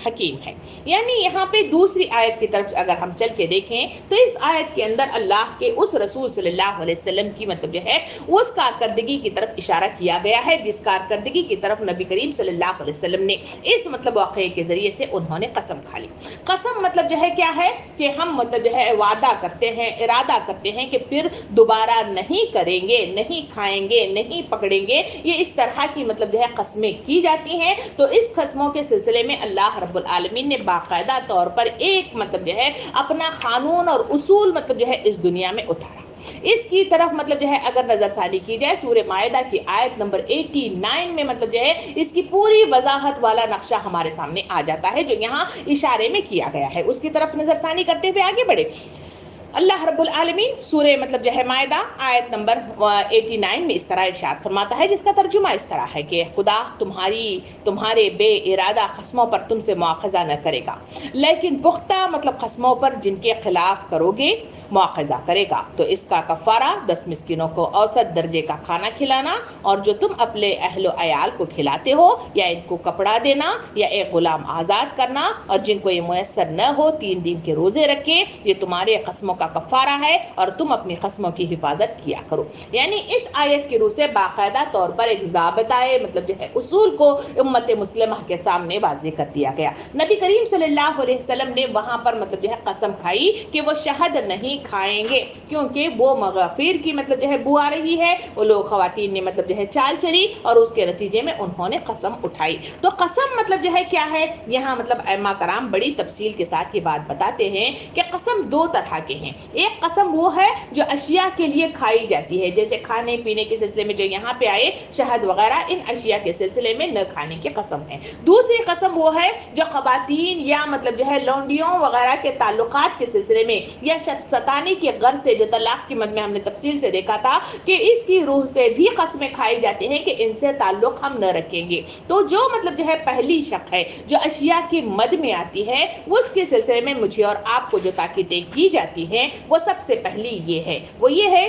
S1: حکیم ہے۔ یعنی یہاں پہ دوسری آیت کی طرف اگر ہم چل کے دیکھیں تو اس آیت کے اندر اللہ کے اس رسول صلی اللہ علیہ وسلم کی مطلب جو ہے اس کارکردگی کی طرف اشارہ کیا گیا ہے جس کارکردگی کی طرف نبی کریم صلی اللہ علیہ وسلم نے اس مطلب واقعے کے ذریعے سے انہوں نے قسم کھا لی۔ قسم مطلب جو ہے کیا ہے کہ ہم مطلب جو ہے وعدہ کرتے ہیں، ارادہ کرتے ہیں کہ پھر دوبارہ نہیں کریں گے، نہیں کھائیں گے، نہیں پکڑیں گے، یہ اس طرح کی مطلب جو ہے قسمیں کی جاتی ہیں۔ تو اس قسموں کے سلسلے میں اللہ رب العالمین نے باقاعدہ طور پر ایک مطلب جو ہے اپنا قانون اور اصول مطلب جو ہے اس دنیا میں اتارا۔ اس کی طرف مطلب جو ہے اگر نظر ثانی کی جائے سورہ مائدہ کی آیت نمبر 89 میں مطلب جو ہے اس کی پوری وضاحت والا نقشہ ہمارے سامنے آ جاتا ہے جو یہاں اشارے میں کیا گیا ہے، اس کی طرف نظر ثانی کرتے ہوئے آگے بڑھے۔ اللہ رب العالمین سورہ مطلب جو ہے مائدہ آیت نمبر 89 میں اس طرح ارشاد فرماتا ہے جس کا ترجمہ اس طرح ہے کہ خدا تمہارے بے ارادہ قسموں پر تم سے مواخذہ نہ کرے گا، لیکن پختہ مطلب قسموں پر جن کے خلاف کرو گے مواخذہ کرے گا، تو اس کا کفارہ 10 مسکینوں کو اوسط درجے کا کھانا کھلانا، اور جو تم اپنے اہل و عیال کو کھلاتے ہو یا ان کو کپڑا دینا یا ایک غلام آزاد کرنا، اور جن کو یہ میسر نہ ہو 3 دن کے روزے رکھے، یہ تمہارے قسموں کا کفارہ ہے، اور تم اپنی قسموں کی حفاظت کیا کرو۔ یعنی اس آیت کے روح سے باقاعدہ طور پر ایک ضابطہ مطلب جو ہے اصول کو امت مسلمہ کے سامنے واضح کر دیا گیا۔ نبی کریم صلی اللہ علیہ وسلم نے وہاں پر مطلب جو ہے قسم کھائی کہ وہ شہد نہیں کھائیں گے کیونکہ وہ مغفیر کی مطلب جو ہے بو آ رہی ہے، وہ لوگ خواتین نے مطلب جو ہے چال چلی اور اس کے نتیجے میں انہوں نے قسم اٹھائی۔ تو قسم مطلب جو ہے کیا ہے، یہاں مطلب ائمہ کرام بڑی تفصیل کے ساتھ یہ بات بتاتے ہیں کہ قسم 2 طرح کے ہیں۔ ایک قسم وہ ہے جو اشیاء کے لیے کھائی جاتی ہے، جیسے کھانے پینے کے سلسلے میں جو یہاں پہ آئے شہد وغیرہ، ان اشیاء کے سلسلے میں نہ کھانے کی قسم ہے۔ دوسری قسم وہ ہے جو خواتین یا مطلب جو ہے لونڈیوں وغیرہ کے تعلقات کے سلسلے میں یا ستانے کی غرض سے، جو طلاق کی مد میں ہم نے تفصیل سے دیکھا تھا کہ اس کی روح سے بھی قسمیں کھائی جاتی ہیں کہ ان سے تعلق ہم نہ رکھیں گے۔ تو جو مطلب جو ہے پہلی شق ہے جو اشیاء کی مد میں آتی ہے، اس کے سلسلے میں مجھے اور آپ کو جو تاکیدیں کی جاتی ہیں وہ سب سے پہلی یہ ہے، وہ یہ ہے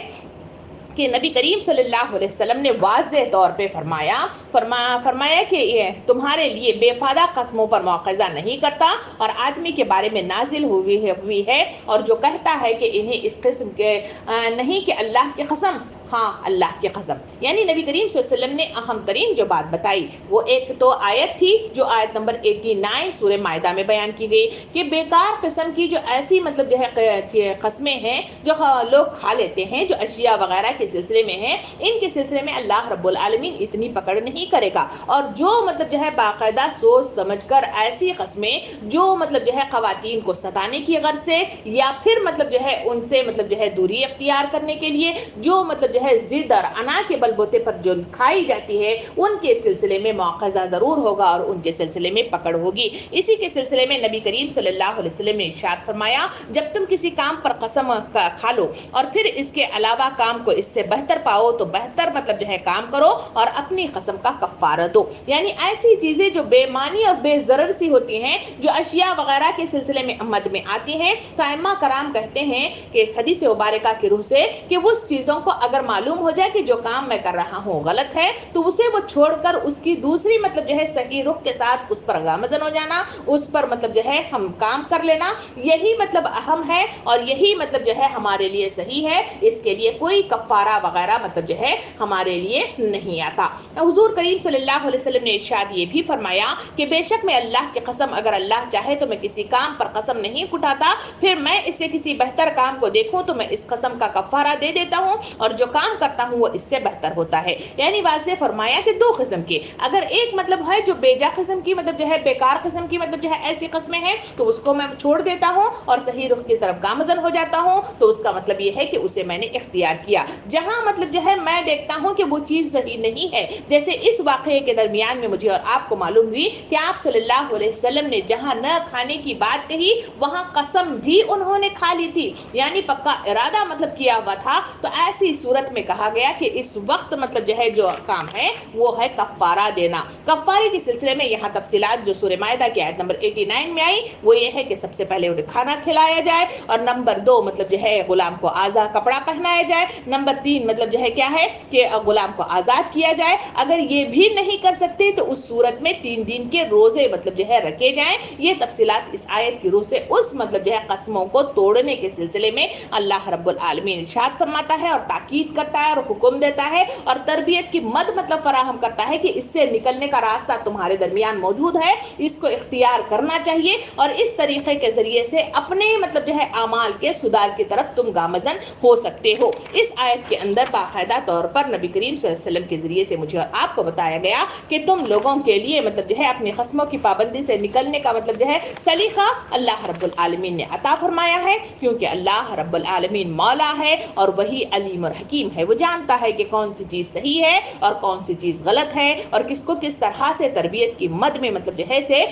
S1: کہ نبی کریم صلی اللہ علیہ وسلم نے واضح طور پہ فرمایا کہ یہ تمہارے لیے بے فائدہ قسموں پر مواخذہ نہیں کرتا، اور آدمی کے بارے میں نازل ہوئی ہے اور جو کہتا ہے کہ انہیں اس قسم کے نہیں کہ اللہ کی قسم ہاں اللہ کی قسم. یعنی نبی کریم صلی اللہ علیہ وسلم نے اہم ترین جو بات بتائی وہ ایک تو آیت تھی جو آیت نمبر 89 سورہ مائدہ میں بیان کی گئی کہ بیکار قسم کی جو ایسی مطلب جو ہے قسمیں ہیں جو لوگ کھا لیتے ہیں، جو اشیاء وغیرہ کے سلسلے میں ہیں، ان کے سلسلے میں اللہ رب العالمین اتنی پکڑ نہیں کرے گا. اور جو مطلب جو ہے باقاعدہ سوچ سمجھ کر ایسی قسمیں جو مطلب جو ہے خواتین کو ستانے کی غرض سے یا پھر مطلب جو ہے ان سے مطلب جو ہے دوری اختیار کرنے کے لیے جو مطلب جو ہے ضد اور انا کے بل بوتے پر جو کھائی جاتی ہے، ان کے سلسلے میں مواخذہ ضرور ہوگا اور ان کے سلسلے میں پکڑ ہوگی. اسی کے سلسلے میں نبی کریم صلی اللہ علیہ وسلم نے ارشاد فرمایا جب تم کسی کام پر قسم کھا لو اور پھر اس کے علاوہ کام کو اس سے بہتر پاؤ تو بہتر مطلب جو ہے کام کرو اور اپنی قسم کا کفارہ دو. یعنی ایسی چیزیں جو بے معنی اور بے ضرر سی ہوتی ہیں جو اشیاء وغیرہ کے سلسلے میں مد میں آتی ہیں، تو ائمہ کرام کہتے ہیں کہ اس حدیث مبارکہ کی روح سے کہ وہ چیزوں کو اگر معلوم ہو جائے کہ جو کام میں کر رہا ہوں غلط ہے تو اسے وہ چھوڑ کر اس کی دوسری مطلب جو ہے صحیح رخ کے ساتھ اس پر گامزن ہو جانا، اس پر مطلب جو ہے ہم کام کر لینا، یہی مطلب اہم ہے اور یہی مطلب جو ہے ہمارے لیے صحیح ہے. اس کے لیے کوئی کفارہ وغیرہ مطلب جو ہے ہمارے لیے نہیں آتا. حضور کریم صلی اللہ علیہ وسلم نے ارشاد یہ بھی فرمایا کہ بے شک میں اللہ کی قسم اگر اللہ چاہے تو میں کسی کام پر قسم نہیں اٹھاتا، پھر میں اس سے کسی بہتر کام کو دیکھوں تو میں اس قسم کا کفارہ دے دیتا ہوں اور جو کام کرتا ہوں وہ اس سے بہتر ہوتا ہے. یعنی واضح فرمایا کہ دو قسم کے، اگر ایک مطلب ہے جو بیجا قسم کی مطلب جو ہے بیکار قسم کی مطلب جو ہے ایسی قسمیں ہیں تو اس کو میں چھوڑ دیتا ہوں اور صحیح رخ کی طرف گامزن ہو جاتا ہوں، تو اس کا مطلب یہ ہے کہ اسے میں نے اختیار کیا. جہاں مطلب جو ہے میں دیکھتا ہوں کہ وہ چیز صحیح نہیں ہے، جیسے اس واقعے کے درمیان میں مجھے اور آپ کو معلوم ہوئی کہ آپ صلی اللہ علیہ وسلم نے جہاں نہ کھانے کی بات کہی وہاں قسم بھی انہوں نے کھا لی تھی، یعنی پکا ارادہ مطلب کیا ہوا تھا. تو ایسی صورت میں کہا گیا کہ اس وقت مطلب جو ہے جو کام ہے وہ ہے کفارہ دینا. کفارے کے سلسلے میں یہاں تفصیلات جو سورہ مائدہ کی آیت نمبر 89 میں آئی وہ یہ ہے کہ سب سے پہلے انہیں کھانا کھلایا جائے، اور نمبر 2 مطلب جو ہے غلام کو آزاد کپڑا پہنایا جائے، نمبر 3 مطلب جو ہے کیا ہے کہ غلام کو آزاد کیا جائے. اگر یہ بھی نہیں کر سکتے تو اس صورت میں 3 دن کے روزے مطلب جو ہے رکھے جائیں. یہ تفصیلات اس آیت کی روح سے اس مطلب جو ہے قسموں کو توڑنے کے سلسلے میں اللہ رب العالمین ارشاد فرماتا ہے اور تاکید کرتا ہے اور حکم دیتا ہے اور تربیت کی مد مطلب فراہم کرتا ہے کہ اس سے نکلنے کا راستہ تمہارے درمیان موجود ہے، اس کو اختیار کرنا چاہیے اور اس طریقے کے ذریعے سے اپنے مطلب جو ہے اعمال کے سدھار کی طرف تم گامزن ہو سکتے ہو. اس آیت کے اندر باقاعدہ طور پر نبی کریم صلی اللہ علیہ وسلم کے ذریعے سے مجھے اور آپ کو بتایا گیا کہ تم لوگوں کے لیے مطلب جو ہے اپنی قسموں کی پابندی سے نکلنے کا مطلب جو ہے سلیقہ اللہ رب العالمین نے عطا فرمایا ہے، کیونکہ اللہ رب العالمین مولا ہے اور وہی علیم اور حکیم ہے. وہ جانتا ہے کہ کون سی چیز صحیح ہے اور کون سی چیز غلط ہے اور کس کو کس طرح سے تربیت کی مد میں مطلب جو ہے سے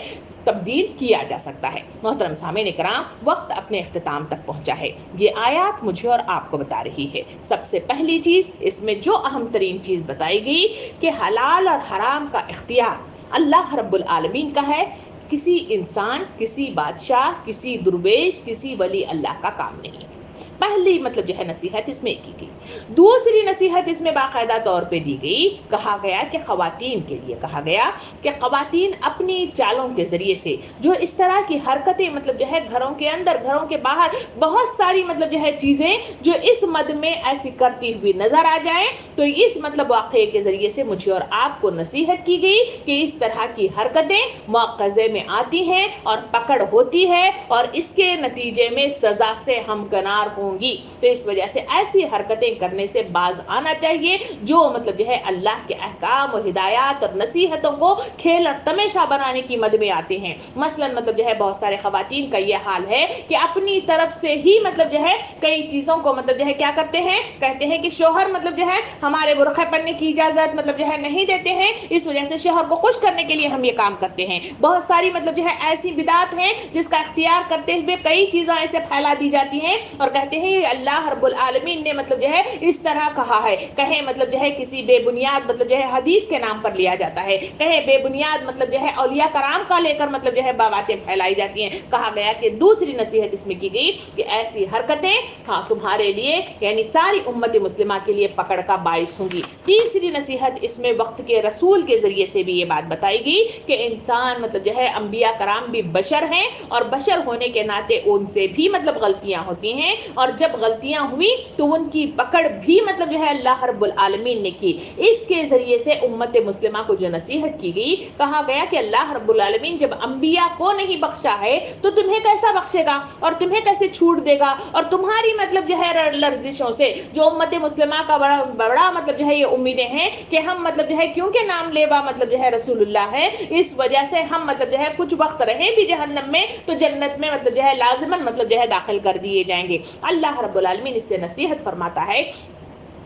S1: تبدیل کیا جا سکتا ہے. محترم سامعین کرام، وقت اپنے اختتام تک پہنچا ہے. یہ آیات مجھے اور آپ کو بتا رہی ہے سب سے پہلی چیز اس میں جو اہم ترین چیز بتائی گئی کہ حلال اور حرام کا اختیار اللہ رب العالمین کا ہے، کسی انسان، کسی بادشاہ، کسی درویش، کسی ولی اللہ کا کام نہیں. پہلی مطلب جو ہے نصیحت اس میں کی گئی. دوسری نصیحت اس میں باقاعدہ طور پہ دی گئی، کہا گیا کہ خواتین کے لیے کہا گیا کہ خواتین اپنی چالوں کے ذریعے سے جو اس طرح کی حرکتیں مطلب جو ہے گھروں کے اندر گھروں کے باہر بہت ساری مطلب جو ہے چیزیں جو اس مد میں ایسی کرتی ہوئی نظر آ جائیں، تو اس مطلب واقعے کے ذریعے سے مجھے اور آپ کو نصیحت کی گئی کہ اس طرح کی حرکتیں مواخذے میں آتی ہیں اور پکڑ ہوتی ہے اور اس کے نتیجے میں سزا سے ہمکنار ہوں گی. تو اس وجہ سے ایسی حرکتیں کرنے سے باز آنا چاہیے جو مطلب جو ہے اللہ کے احکام و ہدایات اور نصیحتوں کو کھیل اور تماشا بنانے کی مد میں آتے ہیں. مثلا مطلب جو ہے بہت سارے خواتین کا یہ حال ہے کہ اپنی طرف سے ہی مطلب جو ہے کئی چیزوں کو مطلب جو ہے کیا کرتے ہیں، کہتے ہیں کہ شوہر مطلب جو ہے ہمارے برقع پہننے کی اجازت مطلب جو ہے نہیں دیتے ہیں، اس وجہ سے شوہر کو خوش کرنے کے لیے ہم یہ کام کرتے ہیں. بہت ساری مطلب جو ہے ایسی بدعات ہیں جس کا اختیار کرتے ہوئے کئی چیزیں ایسے پھیلا دی جاتی ہیں اور کہتے ہیں اللہ رب العالمین نے مطلب جو ہے اس طرح کہا ہے. کہیں مطلب جو ہے کسی بے بنیاد مطلب جو ہے حدیث کے نام پر لیا جاتا ہے، کہیں بے بنیاد مطلب جو ہے اولیاء کرام کا لے کر مطلب جو ہے باتیں پھیلائی جاتی ہیں. کہا گیا کہ دوسری نصیحت اس میں کی گئی کہ ایسی حرکتیں ہاں تمہارے لیے یعنی ساری امت مسلمہ کے لیے پکڑ کا باعث ہوں گی. تیسری نصیحت اس میں وقت کے رسول کے ذریعے سے بھی یہ بات بتائی گئی کہ انسان مطلب جو ہے انبیاء کرام بھی بشر ہیں اور بشر ہونے کے ناطے ان سے بھی مطلب غلطیاں ہوتی ہیں اور جب غلطیاں ہوئی تو ان کی پکڑ بھی مطلب جو ہے اللہ رب العالمین نے کی. اس کے ذریعے سے امت مسلمہ کو جو نصیحت کی گئی, کہا گیا کہ اللہ رب العالمین جب انبیاء کو نہیں بخشا ہے تو تمہیں کیسا بخشے گا اور تمہیں کیسے چھوٹ دے گا, اور تمہاری مطلب جو ہے لرزشوں سے جو امت مسلمہ کا بڑا مطلب جو ہے یہ امیدیں ہیں کہ ہم مطلب جو ہے کیونکہ نام لیوا مطلب جو ہے رسول اللہ ہے, اس وجہ سے ہم مطلب جو ہے کچھ وقت رہیں بھی جہنم میں تو جنت میں مطلب جو ہے لازماً مطلب جو ہے داخل کر دیے جائیں گے. اللہ رب العالمین اس سے نصیحت فرماتا ہے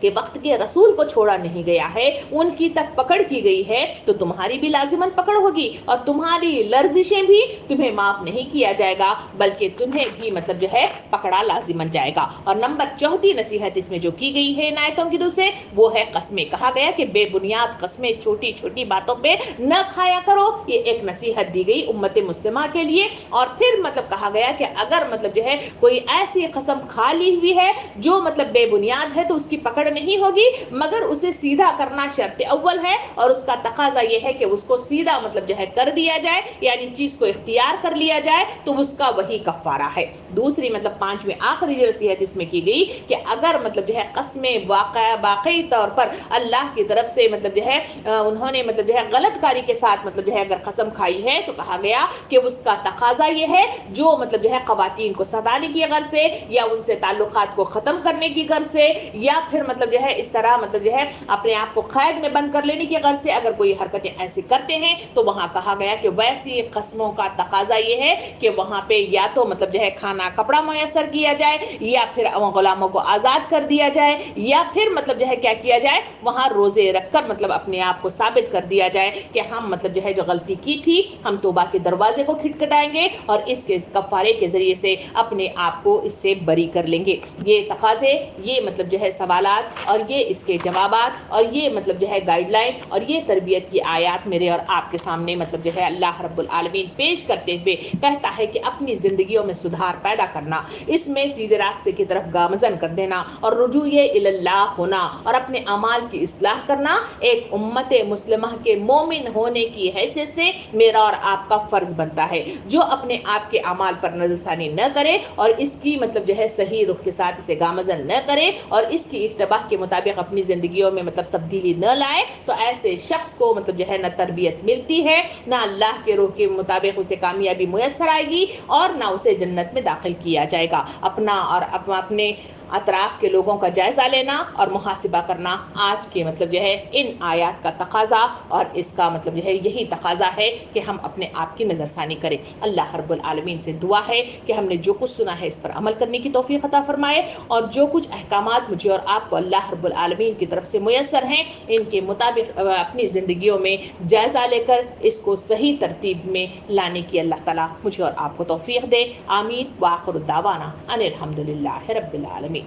S1: کہ وقت کے رسول کو چھوڑا نہیں گیا ہے, ان کی تک پکڑ کی گئی ہے تو تمہاری بھی لازماً پکڑ ہوگی اور تمہاری لرزشیں بھی تمہیں معاف نہیں کیا جائے گا بلکہ تمہیں بھی مطلب جو ہے پکڑا لازماً جائے گا. اور نمبر 34 نصیحت اس میں جو کی گئی ہے ان آیتوں کی روح سے وہ ہے قسمیں. کہا گیا کہ بے بنیاد قسمیں چھوٹی چھوٹی باتوں پہ نہ کھایا کرو, یہ ایک نصیحت دی گئی امت مسلمہ کے لیے. اور پھر مطلب کہا گیا کہ اگر مطلب جو ہے کوئی ایسی قسم کھا لی ہوئی ہے جو مطلب بے بنیاد ہے تو اس کی پکڑ نہیں ہوگی, مگر اسے سیدھا کرنا شرط اول ہے اور اس کا تقاضا یہ ہے کہ اس کو سیدھا مطلب جو ہے کر دیا جائے, یعنی چیز کو اختیار کر لیا جائے تو اس کا وہی کفارہ ہے. دوسری مطلب 5ویں آخری نصیحت اس میں کی گئی کہ اگر مطلب جو ہے قسمیں واقعی طور پر اللہ کی طرف سے مطلب جو ہے انہوں نے مطلب جو ہے غلط کاری کے ساتھ مطلب جو ہے اگر قسم کھائی ہے تو کہا گیا کہ اس کا تقاضا یہ ہے جو مطلب جو ہے خواتین کو ستانے کی غرض سے یا ان سے تعلقات کو ختم کرنے کی غرض سے یا پھر مطلب جو ہے اس طرح مطلب جو ہے اپنے آپ کو قید میں بند کر لینے کی غرض سے اگر کوئی حرکتیں ایسی کرتے ہیں تو وہاں کہا گیا کہ ویسی قسموں کا تقاضا یہ ہے کہ وہاں پہ یا تو مطلب جو ہے کھانا کپڑا میسر کیا جائے یا پھر غلاموں کو آزاد کر دیا جائے یا پھر مطلب جو ہے کیا کیا جائے وہاں روزے رکھ کر مطلب اپنے آپ کو ثابت کر دیا جائے کہ ہم مطلب جو ہے جو غلطی کی تھی ہم توبہ کے دروازے کو کھٹکھٹائیں گے اور اس کے کفارے کے ذریعے سے اپنے آپ کو اس سے بری کر لیں گے. یہ تقاضے, یہ مطلب جو ہے سوالات اور یہ اس کے جوابات اور یہ مطلب جو ہے گائیڈ لائن اور یہ تربیت کی آیات میرے اور آپ کے سامنے مطلب جو ہے اللہ رب العالمین پیش کرتے ہوئے کہتا ہے کہ اپنی زندگیوں میں سدھار پیدا کرنا, اس میں سیدھے راستے کی طرف گامزن کر دینا اور رجوع اللہ ہونا اور اپنے اعمال کی اصلاح کرنا ایک امت مسلمہ کے مومن ہونے کی حیثیت سے میرا اور آپ کا فرض بنتا ہے. جو اپنے آپ کے اعمال پر نظر ثانی نہ کرے اور اس کی مطلب جو ہے صحیح رخ کے ساتھ اسے گامزن نہ کرے اور اس کی اتباع کے مطابق اپنی زندگیوں میں مطلب تبدیلی نہ لائے تو ایسے شخص کو مطلب جو ہے نہ تربیت ملتی ہے, نہ اللہ کے روح کے مطابق اسے کامیابی میسر آئے گی اور نہ اسے جنت میں داخل کیا جائے گا. اپنا اور اپنے اطراف کے لوگوں کا جائزہ لینا اور محاسبہ کرنا آج کے مطلب جو ہے ان آیات کا تقاضا اور اس کا مطلب جو ہے یہی تقاضا ہے کہ ہم اپنے آپ کی نظر ثانی کریں. اللہ رب العالمین سے دعا ہے کہ ہم نے جو کچھ سنا ہے اس پر عمل کرنے کی توفیق عطا فرمائے اور جو کچھ احکامات مجھے اور آپ کو اللہ رب العالمین کی طرف سے میسر ہیں ان کے مطابق اپنی زندگیوں میں جائزہ لے کر اس کو صحیح ترتیب میں لانے کی اللہ تعالیٰ مجھے اور آپ کو توفیق دے. آمین. وآخر الدعوانا ان الحمدللہ رب العالمین.